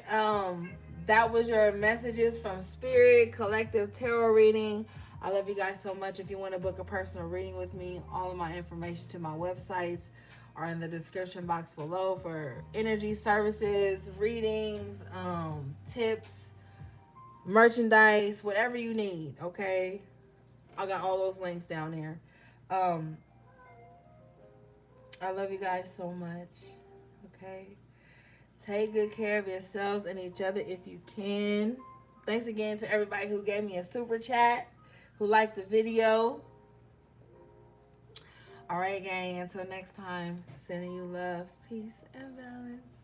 That was your messages from Spirit Collective Tarot Reading. I love you guys so much. If you want to book a personal reading with me, all of my information to my websites are in the description box below for energy services, readings, tips, merchandise, whatever you need. Okay, I got all those links down there. I love you guys so much. Okay, take good care of yourselves and each other if you can. Thanks again to everybody who gave me a super chat, who liked the video. All right, gang. Until next time, sending you love, peace, and balance.